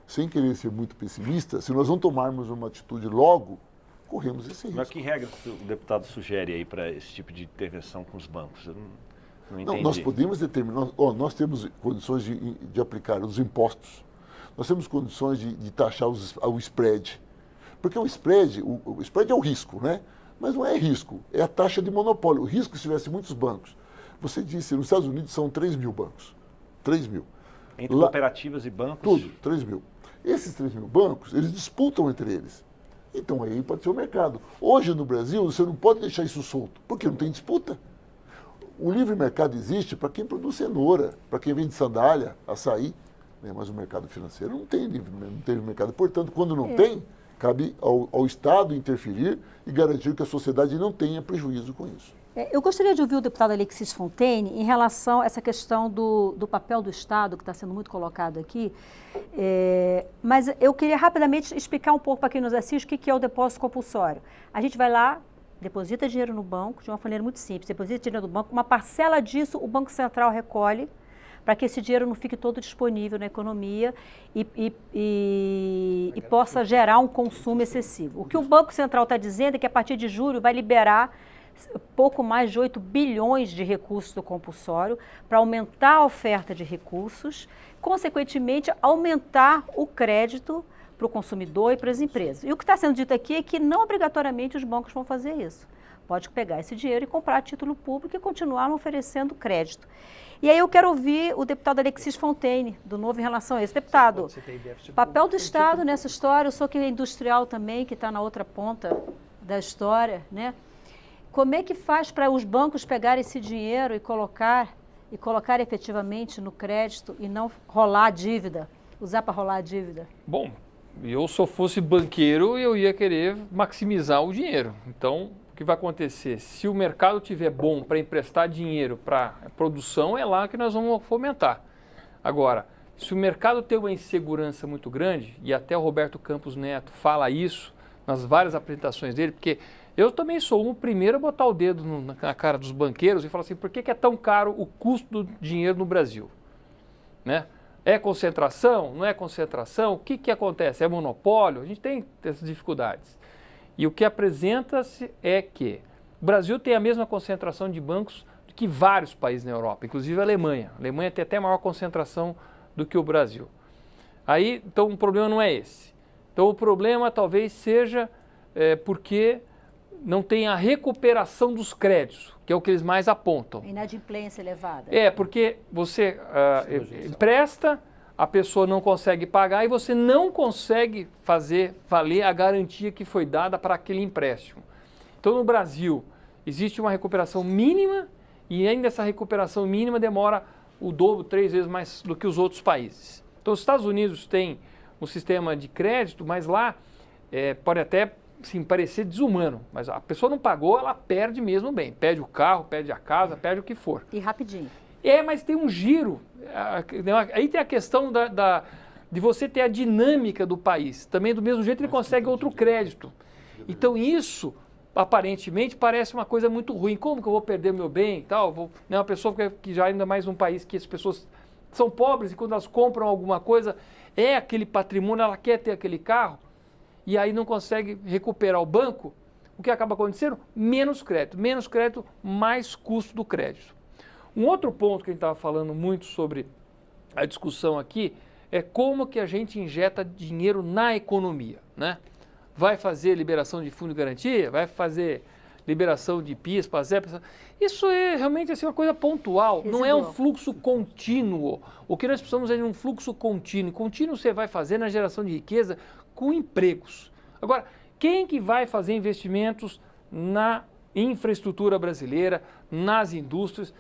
Sem querer ser muito pessimista, se nós não tomarmos uma atitude logo, corremos esse risco. Mas que regras o deputado sugere aí para esse tipo de intervenção com os bancos? Eu não entendi. Não, nós podemos determinar, nós temos condições de aplicar os impostos, nós temos condições de taxar o spread, porque o spread é o risco, né? Mas não é risco, é a taxa de monopólio. O risco se tivesse muitos bancos. Você disse, nos Estados Unidos são 3 mil bancos, 3 mil. Entre cooperativas e bancos? Tudo, 3 mil. Esses 3 mil bancos, eles disputam entre eles. Então aí pode ser o mercado. Hoje no Brasil, você não pode deixar isso solto, porque não tem disputa. O livre mercado existe para quem produz cenoura, para quem vende sandália, açaí, né? Mas o mercado financeiro não tem livre mercado. Portanto, quando não tem, cabe ao Estado interferir e garantir que a sociedade não tenha prejuízo com isso. Eu gostaria de ouvir o deputado Alexis Fontaine em relação a essa questão do papel do Estado, que está sendo muito colocado aqui, mas eu queria rapidamente explicar um pouco para quem nos assiste o que é o depósito compulsório. A gente vai lá, deposita dinheiro no banco, de uma maneira muito simples, deposita dinheiro no banco, uma parcela disso o Banco Central recolhe, para que esse dinheiro não fique todo disponível na economia e possa gerar um consumo excessivo. O que o Banco Central está dizendo é que a partir de julho vai liberar pouco mais de 8 bilhões de recursos do compulsório para aumentar a oferta de recursos, consequentemente aumentar o crédito para o consumidor e para as empresas. E o que está sendo dito aqui é que não obrigatoriamente os bancos vão fazer isso. Pode pegar esse dinheiro e comprar a título público e continuar oferecendo crédito. E aí eu quero ouvir o deputado Alexis Fontaine, do Novo, em relação a isso. Deputado, papel do Estado nessa história, eu sou que é industrial também, que está na outra ponta da história, né? Como é que faz para os bancos pegarem esse dinheiro e colocar efetivamente no crédito e não rolar a dívida, usar para rolar a dívida? Bom, eu se eu fosse banqueiro, eu ia querer maximizar o dinheiro. Então, o que vai acontecer? Se o mercado estiver bom para emprestar dinheiro para a produção, é lá que nós vamos fomentar. Agora, se o mercado tem uma insegurança muito grande, e até o Roberto Campos Neto fala isso nas várias apresentações dele, porque eu também sou o primeiro a botar o dedo na cara dos banqueiros e falar assim, por que é tão caro o custo do dinheiro no Brasil? Né? É concentração? Não é concentração? O que acontece? É monopólio? A gente tem essas dificuldades. E o que apresenta-se é que o Brasil tem a mesma concentração de bancos dos que vários países na Europa, inclusive a Alemanha. A Alemanha tem até maior concentração do que o Brasil. Aí, então, o problema não é esse. Então, o problema talvez seja porque não tem a recuperação dos créditos, que é o que eles mais apontam. Inadimplência elevada. Porque você empresta, a pessoa não consegue pagar e você não consegue fazer valer a garantia que foi dada para aquele empréstimo. Então, no Brasil, existe uma recuperação mínima e ainda essa recuperação mínima demora o dobro, 3 vezes mais do que os outros países. Então, os Estados Unidos têm um sistema de crédito, mas lá pode até sim, parecer desumano, mas a pessoa não pagou, ela perde mesmo bem. Perde o carro, perde a casa, perde o que for. E rapidinho. Mas tem um giro. Aí tem a questão de você ter a dinâmica do país. Também do mesmo jeito ele consegue outro crédito. Então isso, aparentemente, parece uma coisa muito ruim. Como que eu vou perder meu bem e tal? Uma pessoa que já ainda mais um país que as pessoas são pobres e quando elas compram alguma coisa, aquele patrimônio, ela quer ter aquele carro e aí não consegue recuperar o banco. O que acaba acontecendo? Menos crédito, mais custo do crédito. Um outro ponto que a gente estava falando muito sobre a discussão aqui é como que a gente injeta dinheiro na economia, né? Vai fazer liberação de fundo de garantia? Vai fazer liberação de PIS, PASEP? Isso é realmente assim, uma coisa pontual, não é um fluxo contínuo. O que nós precisamos é de um fluxo contínuo. Contínuo você vai fazer na geração de riqueza com empregos. Agora, quem que vai fazer investimentos na infraestrutura brasileira, nas indústrias?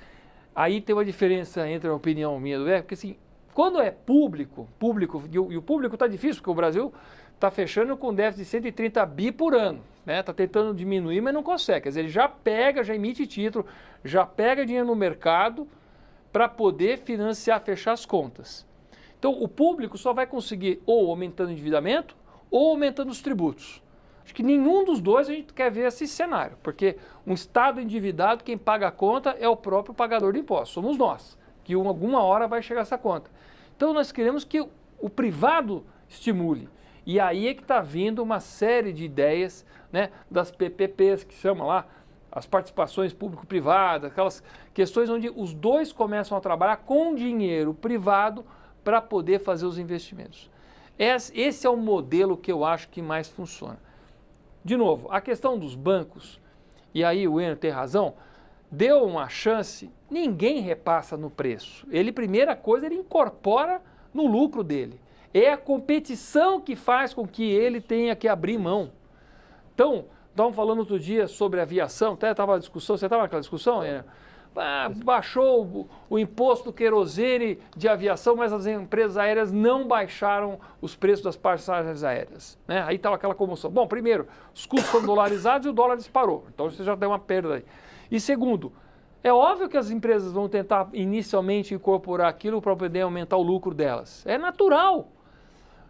Aí tem uma diferença entre a opinião minha do porque assim, quando é público, e o público está difícil, porque o Brasil está fechando com déficit de 130 bi por ano, né? Está tentando diminuir, mas não consegue. Quer dizer, ele já pega, já emite título, já pega dinheiro no mercado para poder financiar, fechar as contas. Então, o público só vai conseguir ou aumentando o endividamento ou aumentando os tributos. Acho que nenhum dos dois a gente quer ver esse cenário, porque um Estado endividado, quem paga a conta é o próprio pagador de impostos, somos nós, que alguma hora vai chegar essa conta. Então nós queremos que o privado estimule, e aí é que está vindo uma série de ideias, né, das PPPs, que chama lá, as participações público-privadas, aquelas questões onde os dois começam a trabalhar com dinheiro privado para poder fazer os investimentos. Esse é o modelo que eu acho que mais funciona. De novo, a questão dos bancos, e aí o Enio tem razão, deu uma chance, ninguém repassa no preço. Primeira coisa, ele incorpora no lucro dele. É a competição que faz com que ele tenha que abrir mão. Então, estávamos falando outro dia sobre aviação, até estava a discussão, você estava naquela discussão, Enio? Baixou o imposto do querosene de aviação, mas as empresas aéreas não baixaram os preços das passagens aéreas, né? Aí estava aquela comoção. Bom, primeiro, os custos são dolarizados e o dólar disparou, então você já tem uma perda aí. E segundo, é óbvio que as empresas vão tentar inicialmente incorporar aquilo para poder aumentar o lucro delas. É natural.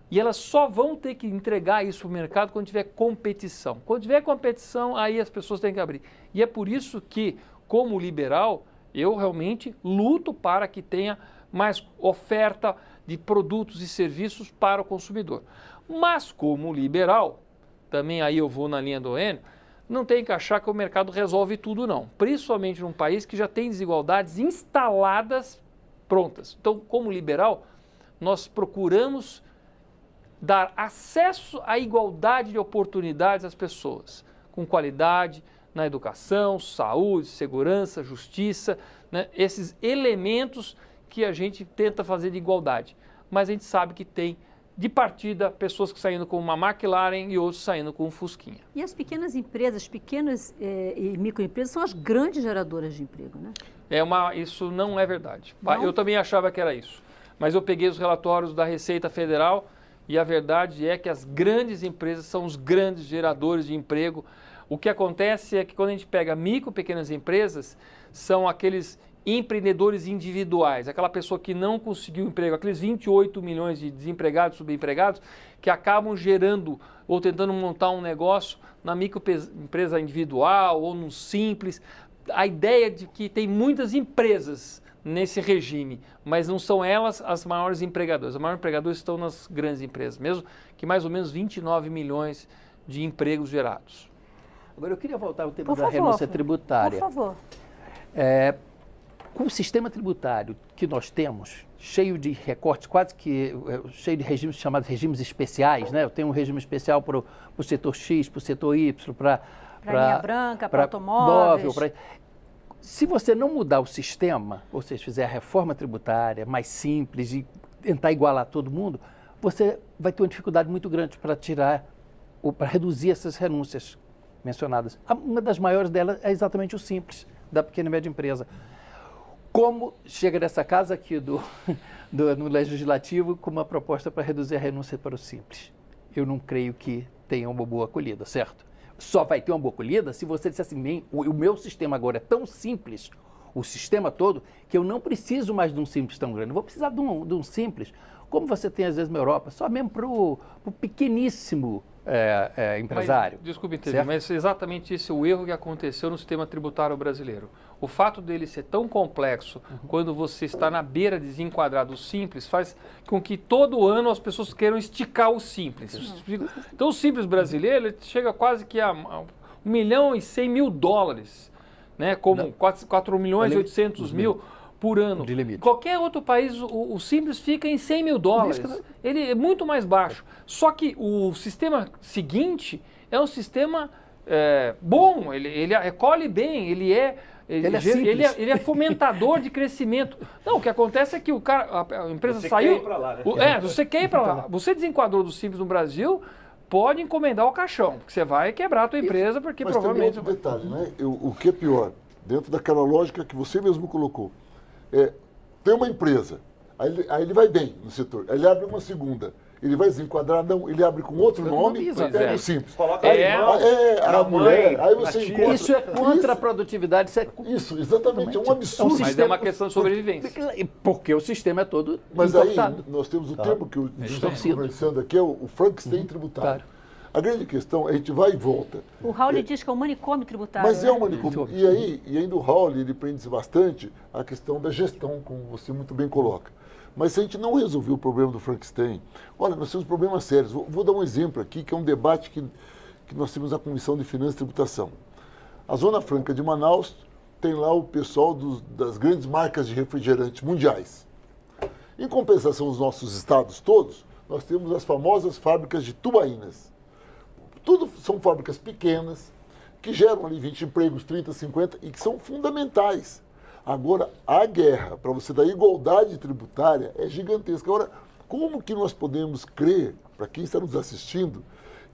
E elas só vão ter que entregar isso para o mercado quando tiver competição. Quando tiver competição, aí as pessoas têm que abrir. E é por isso que, como liberal, eu realmente luto para que tenha mais oferta de produtos e serviços para o consumidor. Mas como liberal, também aí eu vou na linha do Enio, não tem que achar que o mercado resolve tudo não. Principalmente num país que já tem desigualdades instaladas prontas. Então, como liberal, nós procuramos dar acesso à igualdade de oportunidades às pessoas, com qualidade, na educação, saúde, segurança, justiça, né? Esses elementos que a gente tenta fazer de igualdade. Mas a gente sabe que tem, de partida, pessoas que saindo com uma McLaren e outros saindo com um Fusquinha. E as pequenas empresas, pequenas e microempresas, são as grandes geradoras de emprego, né? Isso não é verdade. Não? Eu também achava que era isso. Mas eu peguei os relatórios da Receita Federal e a verdade é que as grandes empresas são os grandes geradores de emprego. O que acontece é que quando a gente pega micro, pequenas empresas, são aqueles empreendedores individuais, aquela pessoa que não conseguiu emprego, aqueles 28 milhões de desempregados, subempregados, que acabam gerando ou tentando montar um negócio na microempresa individual ou no simples. A ideia de que tem muitas empresas nesse regime, mas não são elas as maiores empregadoras. Os maiores empregadores estão nas grandes empresas, mesmo que mais ou menos 29 milhões de empregos gerados. Agora, eu queria voltar ao tema da renúncia tributária. Por favor. Com o sistema tributário que nós temos, cheio de recortes, quase que cheio de regimes chamados regimes especiais, né? Eu tenho um regime especial para o setor X, para o setor Y, para linha branca, para automóveis. Se você não mudar o sistema, ou seja, fizer a reforma tributária mais simples e tentar igualar todo mundo, você vai ter uma dificuldade muito grande para tirar ou para reduzir essas renúncias mencionadas. Uma das maiores delas é exatamente o simples, da pequena e média empresa. Como chega nessa casa aqui no Legislativo com uma proposta para reduzir a renúncia para o simples? Eu não creio que tenha uma boa acolhida, certo? Só vai ter uma boa acolhida se você disser assim, o meu sistema agora é tão simples, o sistema todo, que eu não preciso mais de um simples tão grande. Eu vou precisar de um simples, como você tem às vezes na Europa, só mesmo para o pequeníssimo empresário. Mas, desculpe entender, mas exatamente esse é o erro que aconteceu no sistema tributário brasileiro. O fato dele ser tão complexo, quando você está na beira de desenquadrar do simples, faz com que todo ano as pessoas queiram esticar o simples. Então o simples brasileiro ele chega quase que a $1.100.000, né? Como 4.800.000 por ano. De limite. Qualquer outro país, o simples fica em $100.000. Ele é muito mais baixo. Só que o sistema seguinte é um sistema bom, ele recolhe bem, ele é fomentador de crescimento. Não, o que acontece é que a empresa você saiu... Quer ir pra lá, né? Você quer ir para lá. Você desenquadrou do simples no Brasil, pode encomendar o caixão, porque você vai quebrar a tua empresa, porque Mas provavelmente... tem outro detalhe, né? O que é pior, dentro daquela lógica que você mesmo colocou, tem uma empresa, aí ele vai bem no setor, aí ele abre uma segunda, ele vai desenquadrar, não, ele abre com outro nome, é simples. Coloca a mulher, aí você encontra... Isso é contra a produtividade. Isso, exatamente, é um absurdo. Mas é uma questão de sobrevivência. Porque o sistema é todo Mas aí importado. nós temos o termo que nós estamos conversando aqui, é o Frankenstein tributário. Claro. A grande questão, a gente vai e volta. O Raul diz que é um manicômio tributário. Mas é um manicômio. E ainda o Raul, ele prende bastante a questão da gestão, como você muito bem coloca. Mas se a gente não resolver o problema do Frankenstein, olha, nós temos problemas sérios. Vou dar um exemplo aqui, que é um debate que nós temos na Comissão de Finanças e Tributação. A Zona Franca de Manaus tem lá o pessoal das grandes marcas de refrigerantes mundiais. Em compensação, os nossos estados todos, nós temos as famosas fábricas de tubaínas. Tudo são fábricas pequenas, que geram ali 20 empregos, 30, 50, e que são fundamentais. Agora, a guerra para você dar igualdade tributária é gigantesca. Agora, como que nós podemos crer, para quem está nos assistindo,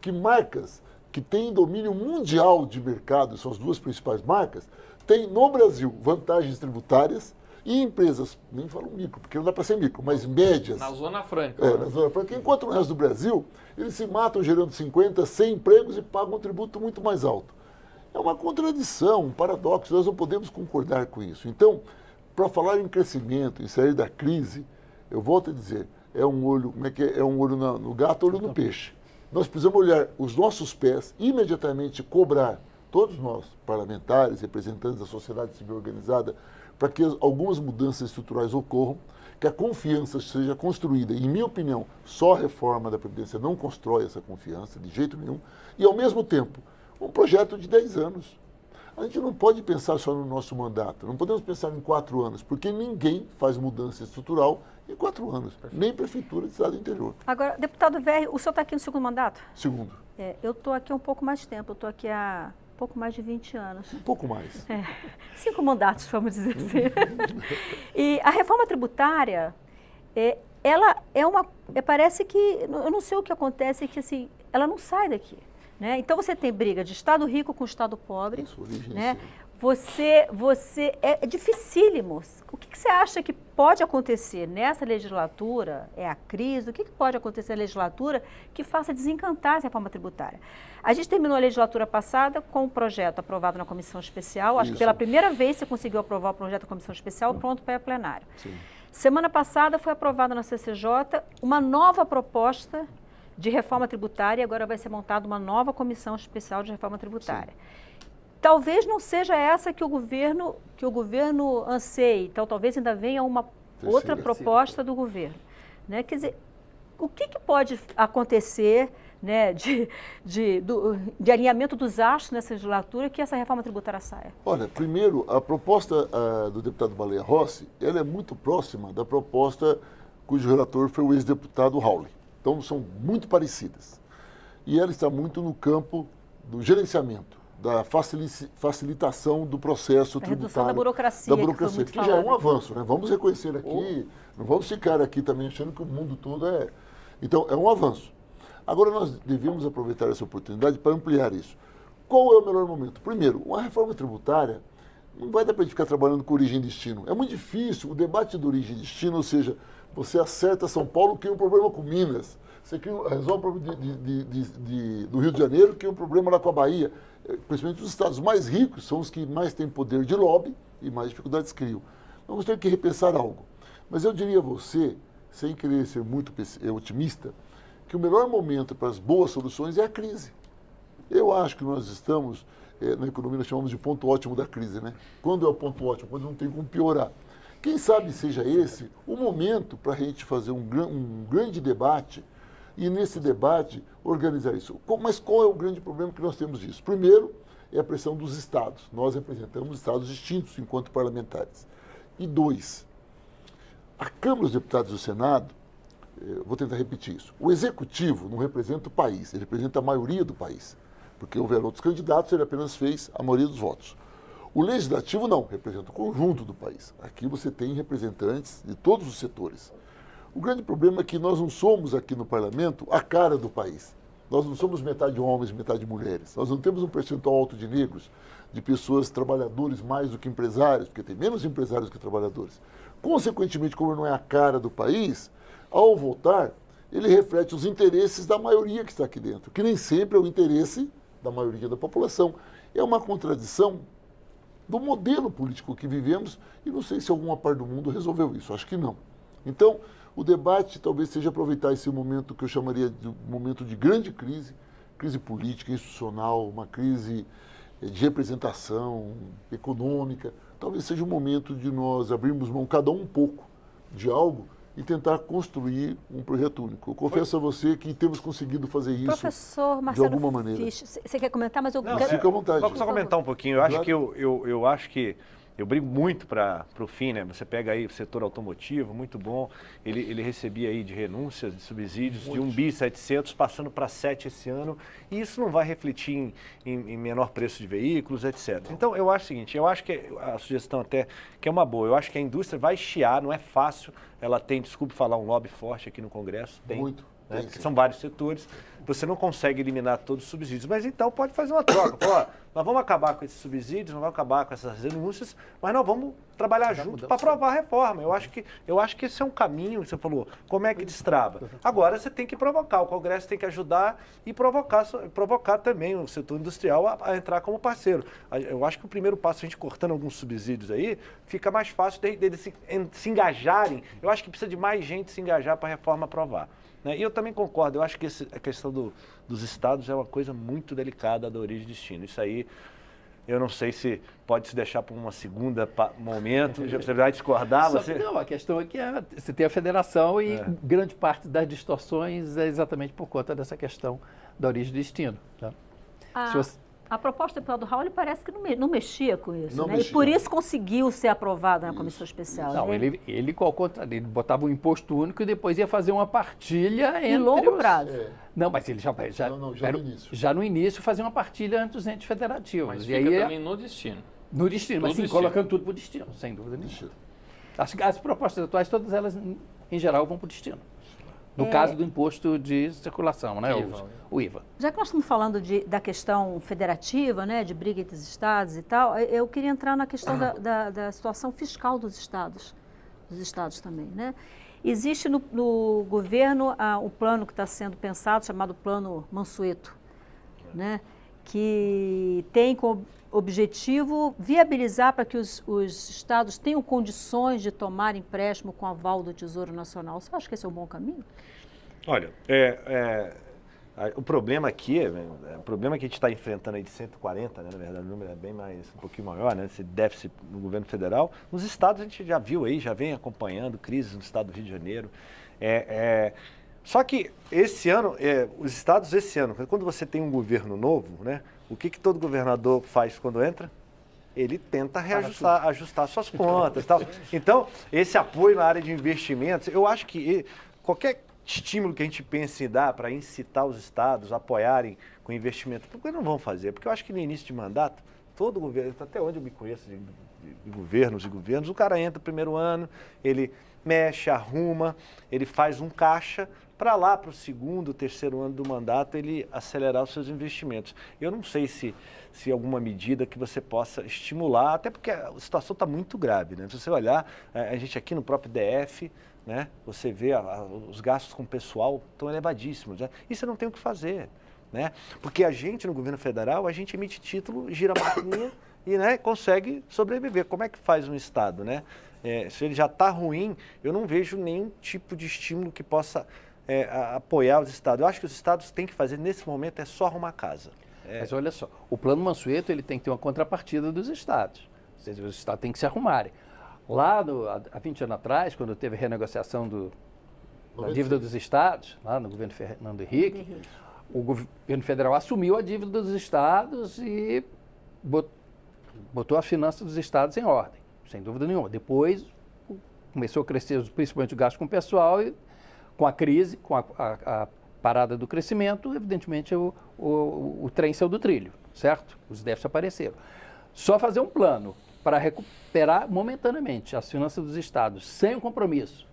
que marcas que têm domínio mundial de mercado, são as duas principais marcas, têm no Brasil vantagens tributárias e empresas, nem falo micro, porque não dá para ser micro, mas médias. Na Zona Franca. Na Zona Franca. Enquanto no resto do Brasil, eles se matam gerando 50, 100 empregos e pagam um tributo muito mais alto. É uma contradição, um paradoxo, nós não podemos concordar com isso. Então, para falar em crescimento, em sair da crise, eu volto a dizer, é um olho, como é que é? É um olho no gato, olho no peixe. Nós precisamos olhar os nossos pés e imediatamente cobrar, todos nós, parlamentares, representantes da sociedade civil organizada, para que algumas mudanças estruturais ocorram, que a confiança seja construída. Em minha opinião, só a reforma da Previdência não constrói essa confiança, de jeito nenhum, e ao mesmo tempo, um projeto de 10 anos. A gente não pode pensar só no nosso mandato, não podemos pensar em 4 anos, porque ninguém faz mudança estrutural em 4 anos, nem prefeitura de cidade interior. Agora, deputado Verri, o senhor está aqui no segundo mandato? Segundo. Eu estou aqui há um pouco mais de tempo, eu estou aqui há pouco mais de 20 anos. Um pouco mais. 5 mandatos, vamos dizer assim. E a reforma tributária, ela é uma... parece que, eu não sei o que acontece, é que assim, ela não sai daqui. Né? Então você tem briga de Estado rico com Estado pobre, né? É dificílimo. O que você acha que pode acontecer nessa legislatura? É a crise? O que pode acontecer na legislatura que faça desencantar essa reforma tributária? A gente terminou a legislatura passada com um projeto aprovado na comissão especial. Acho que pela primeira vez você conseguiu aprovar o projeto da comissão especial pronto para ir a plenário. Sim. Semana passada foi aprovada na CCJ uma nova proposta de reforma tributária, e agora vai ser montada uma nova comissão especial de reforma tributária. Sim. Talvez não seja essa que o governo anseie, então talvez ainda venha uma outra proposta do governo. Né? Quer dizer, o que pode acontecer né, de alinhamento dos astros nessa legislatura que essa reforma tributária saia? Olha, primeiro, a proposta do deputado Baleia Rossi, ela é muito próxima da proposta cujo relator foi o ex-deputado Raul. Então, são muito parecidas. E ela está muito no campo do gerenciamento, da facilitação do processo tributário. Redução da burocracia. Que já é um avanço, né? Vamos reconhecer aqui, não vamos ficar aqui também achando que o mundo todo é... Então, é um avanço. Agora, nós devemos aproveitar essa oportunidade para ampliar isso. Qual é o melhor momento? Primeiro, uma reforma tributária não vai dar para a gente ficar trabalhando com origem e destino. É muito difícil o debate de origem e destino, ou seja, você acerta São Paulo, cria um problema com Minas. Você resolve o problema do Rio de Janeiro, que é um problema lá com a Bahia. Principalmente os estados mais ricos são os que mais têm poder de lobby e mais dificuldades criam. Vamos ter que repensar algo. Mas eu diria a você, sem querer ser muito otimista, que o melhor momento para as boas soluções é a crise. Eu acho que nós estamos, na economia nós chamamos de ponto ótimo da crise, né? Quando é o ponto ótimo? Quando não tem como piorar. Quem sabe seja esse o momento para a gente fazer um grande debate e, nesse debate, organizar isso. Mas qual é o grande problema que nós temos disso? Primeiro, é a pressão dos estados. Nós representamos estados distintos enquanto parlamentares. E dois, a Câmara dos Deputados e o Senado, vou tentar repetir isso, o Executivo não representa o país, ele representa a maioria do país. Porque houveram outros candidatos, ele apenas fez a maioria dos votos. O Legislativo não, representa o conjunto do país. Aqui você tem representantes de todos os setores. O grande problema é que nós não somos aqui no Parlamento a cara do país. Nós não somos metade homens, metade mulheres. Nós não temos um percentual alto de negros, de pessoas trabalhadores mais do que empresários, porque tem menos empresários que trabalhadores. Consequentemente, como não é a cara do país, ao votar, ele reflete os interesses da maioria que está aqui dentro, que nem sempre é o interesse da maioria da população. É uma contradição do modelo político que vivemos e não sei se alguma parte do mundo resolveu isso, acho que não. Então, o debate talvez seja aproveitar esse momento que eu chamaria de um momento de grande crise, crise política, institucional, uma crise de representação econômica. Talvez seja o momento de nós abrirmos mão, cada um pouco, de algo e tentar construir um projeto único. Eu confesso a você que temos conseguido fazer isso. Professor Marcelo de alguma maneira. Fisch, você quer comentar? Mas eu Não, quero... Fica à vontade. Só comentar um pouquinho. Eu acho que eu acho que eu brigo muito para o fim, né? Você pega aí o setor automotivo, muito bom. Ele recebia aí de renúncias, de subsídios de 1.700 bi, passando para 7 esse ano. E isso não vai refletir em menor preço de veículos, etc. Então, eu acho o seguinte, eu acho que a sugestão até que é uma boa. Eu acho que a indústria vai chiar, não é fácil. Ela tem, desculpe falar, um lobby forte aqui no Congresso. Tem, muito. né? Porque são vários setores. Você não consegue eliminar todos os subsídios, mas então pode fazer uma troca. Ó, nós vamos acabar com esses subsídios, nós vamos acabar com essas renúncias, mas nós vamos trabalhar junto para aprovar a reforma. Eu acho que esse é um caminho, você falou, como é que destrava? Agora você tem que provocar, o Congresso tem que ajudar e provocar também o setor industrial a entrar como parceiro. Eu acho que o primeiro passo, a gente cortando alguns subsídios aí, fica mais fácil deles se engajarem. Eu acho que precisa de mais gente se engajar para a reforma aprovar. E eu também concordo, eu acho que a questão dos estados é uma coisa muito delicada da origem e destino. Isso aí, eu não sei se pode se deixar para uma segunda momento, você vai discordar? Não, a questão é que você tem a federação e grande parte das distorções é exatamente por conta dessa questão da origem e destino. Tá? A proposta do deputado Raul parece que não mexia com isso, não né? mexia. E por isso conseguiu ser aprovado na comissão especial. Não, né? ele ao contrário, ele botava um imposto único e depois ia fazer uma partilha entre Em longo prazo. Não, mas ele já no início. Já no início fazia uma partilha entre os entes federativos. Mas e fica aí também no destino. no destino, mas Tudo sim, destino. colocando tudo para o destino, sem dúvida nenhuma. As propostas atuais, todas elas, em geral, vão para o destino. No caso do imposto de circulação, né? O IVA. Já que nós estamos falando da questão federativa, né, de briga entre os estados e tal, eu queria entrar na questão da situação fiscal dos estados também, né? Existe no governo um plano que está sendo pensado, chamado Plano Mansueto, né, que tem como objetivo viabilizar para que os estados tenham condições de tomar empréstimo com aval do Tesouro Nacional. Você acha que esse é um bom caminho? Olha, o problema aqui, o problema que a gente está enfrentando aí de 140, né, na verdade o número é bem mais, um pouquinho maior, né, esse déficit no governo federal, nos estados a gente já viu aí, já vem acompanhando crises no estado do Rio de Janeiro. Só que esse ano, os estados esse ano, quando você tem um governo novo, né, o que todo governador faz quando entra? Ele tenta ajustar suas contas e tal. Então, esse apoio na área de investimentos, eu acho que qualquer estímulo que a gente pense em dar para incitar os estados a apoiarem com investimento, por que não vão fazer? Porque eu acho que no início de mandato, todo governo, até onde eu me conheço de governos e governos, o cara entra no primeiro ano, ele mexe, arruma, ele faz um caixa para lá, para o segundo, terceiro ano do mandato, ele acelerar os seus investimentos. Eu não sei se alguma medida que você possa estimular, até porque a situação está muito grave, né? Se você olhar, a gente aqui no próprio DF, né, você vê os gastos com o pessoal estão elevadíssimos, né? E você não tem o que fazer, né? Porque a gente, no governo federal, a gente emite título, gira a maquininha e, né, consegue sobreviver. Como é que faz um Estado, né? Se ele já está ruim, eu não vejo nenhum tipo de estímulo que possa apoiar os estados. Eu acho que os estados têm que fazer, nesse momento, é só arrumar casa. Mas olha só, o Plano Mansueto ele tem que ter uma contrapartida dos estados. Ou seja, os estados têm que se arrumarem. Lá, há 20 anos atrás, quando teve a renegociação da dívida dos estados, lá no governo Fernando Henrique, o governo federal assumiu a dívida dos estados e botou a finança dos estados em ordem, sem dúvida nenhuma. Depois começou a crescer principalmente o gasto com o pessoal e com a crise, com a parada do crescimento, evidentemente o trem saiu do trilho, certo? Os déficits apareceram. Só fazer um plano para recuperar momentaneamente as finanças dos estados sem um compromisso,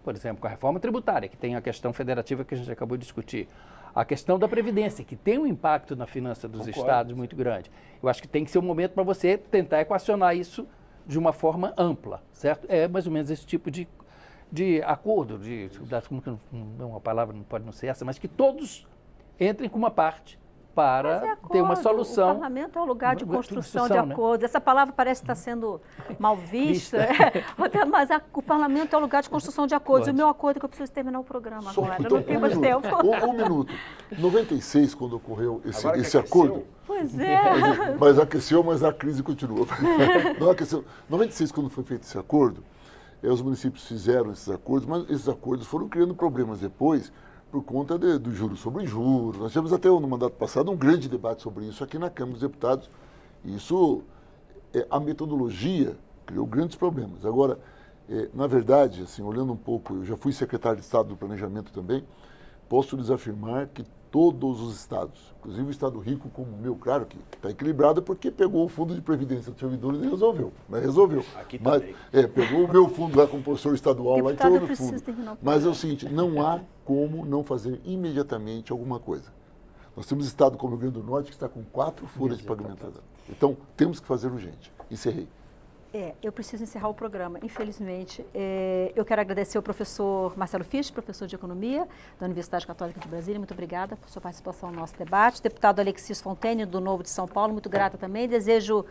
por exemplo, com a reforma tributária, que tem a questão federativa que a gente acabou de discutir, a questão da Previdência, que tem um impacto na finança dos estados muito grande. Eu acho que tem que ser um momento para você tentar equacionar isso de uma forma ampla, certo? É mais ou menos esse tipo de acordo, uma palavra não pode não ser essa, mas que todos entrem com uma parte para ter uma solução. O parlamento é um lugar de construção de acordos. Né? Essa palavra parece estar sendo mal vista. Mas o parlamento é um lugar de construção de acordos. E o meu acordo é que eu preciso terminar o programa agora. Então, não tenho mais tempo. Um minuto. Em 96, quando ocorreu esse acordo... Pois é. Mas aqueceu, mas a crise continua. Não aqueceu. Em 96, quando foi feito esse acordo, os municípios fizeram esses acordos, mas esses acordos foram criando problemas depois por conta do juros sobre juros. Nós tivemos até no mandato passado um grande debate sobre isso aqui na Câmara dos Deputados. Isso, a metodologia criou grandes problemas. Agora, na verdade, assim, olhando um pouco, eu já fui secretário de Estado do Planejamento também, posso lhes afirmar que todos os estados, inclusive o estado rico como o meu, claro que está equilibrado porque pegou o fundo de previdência dos servidores e resolveu, mas resolveu. Aqui também. Pegou o meu fundo lá com o professor estadual Deputado, lá e tirou no fundo. Mas é o seguinte, não há como não fazer imediatamente alguma coisa. Nós temos estado como o Rio Grande do Norte que está com 4 folhas de pagamentação. Então, temos que fazer urgente. Encerrei. Eu preciso encerrar o programa, infelizmente. Eu quero agradecer ao professor Marcelo Fisch, professor de Economia da Universidade Católica de Brasília. Muito obrigada por sua participação no nosso debate. Deputado Alexis Fontaine, do Novo de São Paulo, muito grata também. Desejo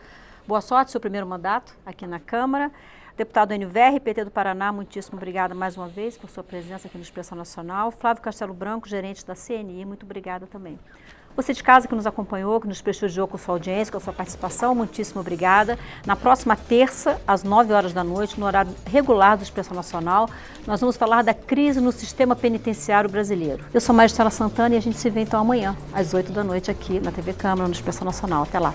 boa sorte no seu primeiro mandato aqui na Câmara. Deputado NVR, PT do Paraná, muitíssimo obrigada mais uma vez por sua presença aqui no Expressão Nacional. Flávio Castelo Branco, gerente da CNI, muito obrigada também. Você de casa que nos acompanhou, que nos prestigiou com sua audiência, com a sua participação, muitíssimo obrigada. Na próxima terça, às 9 horas da noite, no horário regular do Expressão Nacional, nós vamos falar da crise no sistema penitenciário brasileiro. Eu sou Maristela Santana e a gente se vê então amanhã, às 8 da noite, aqui na TV Câmara, no Expressão Nacional. Até lá.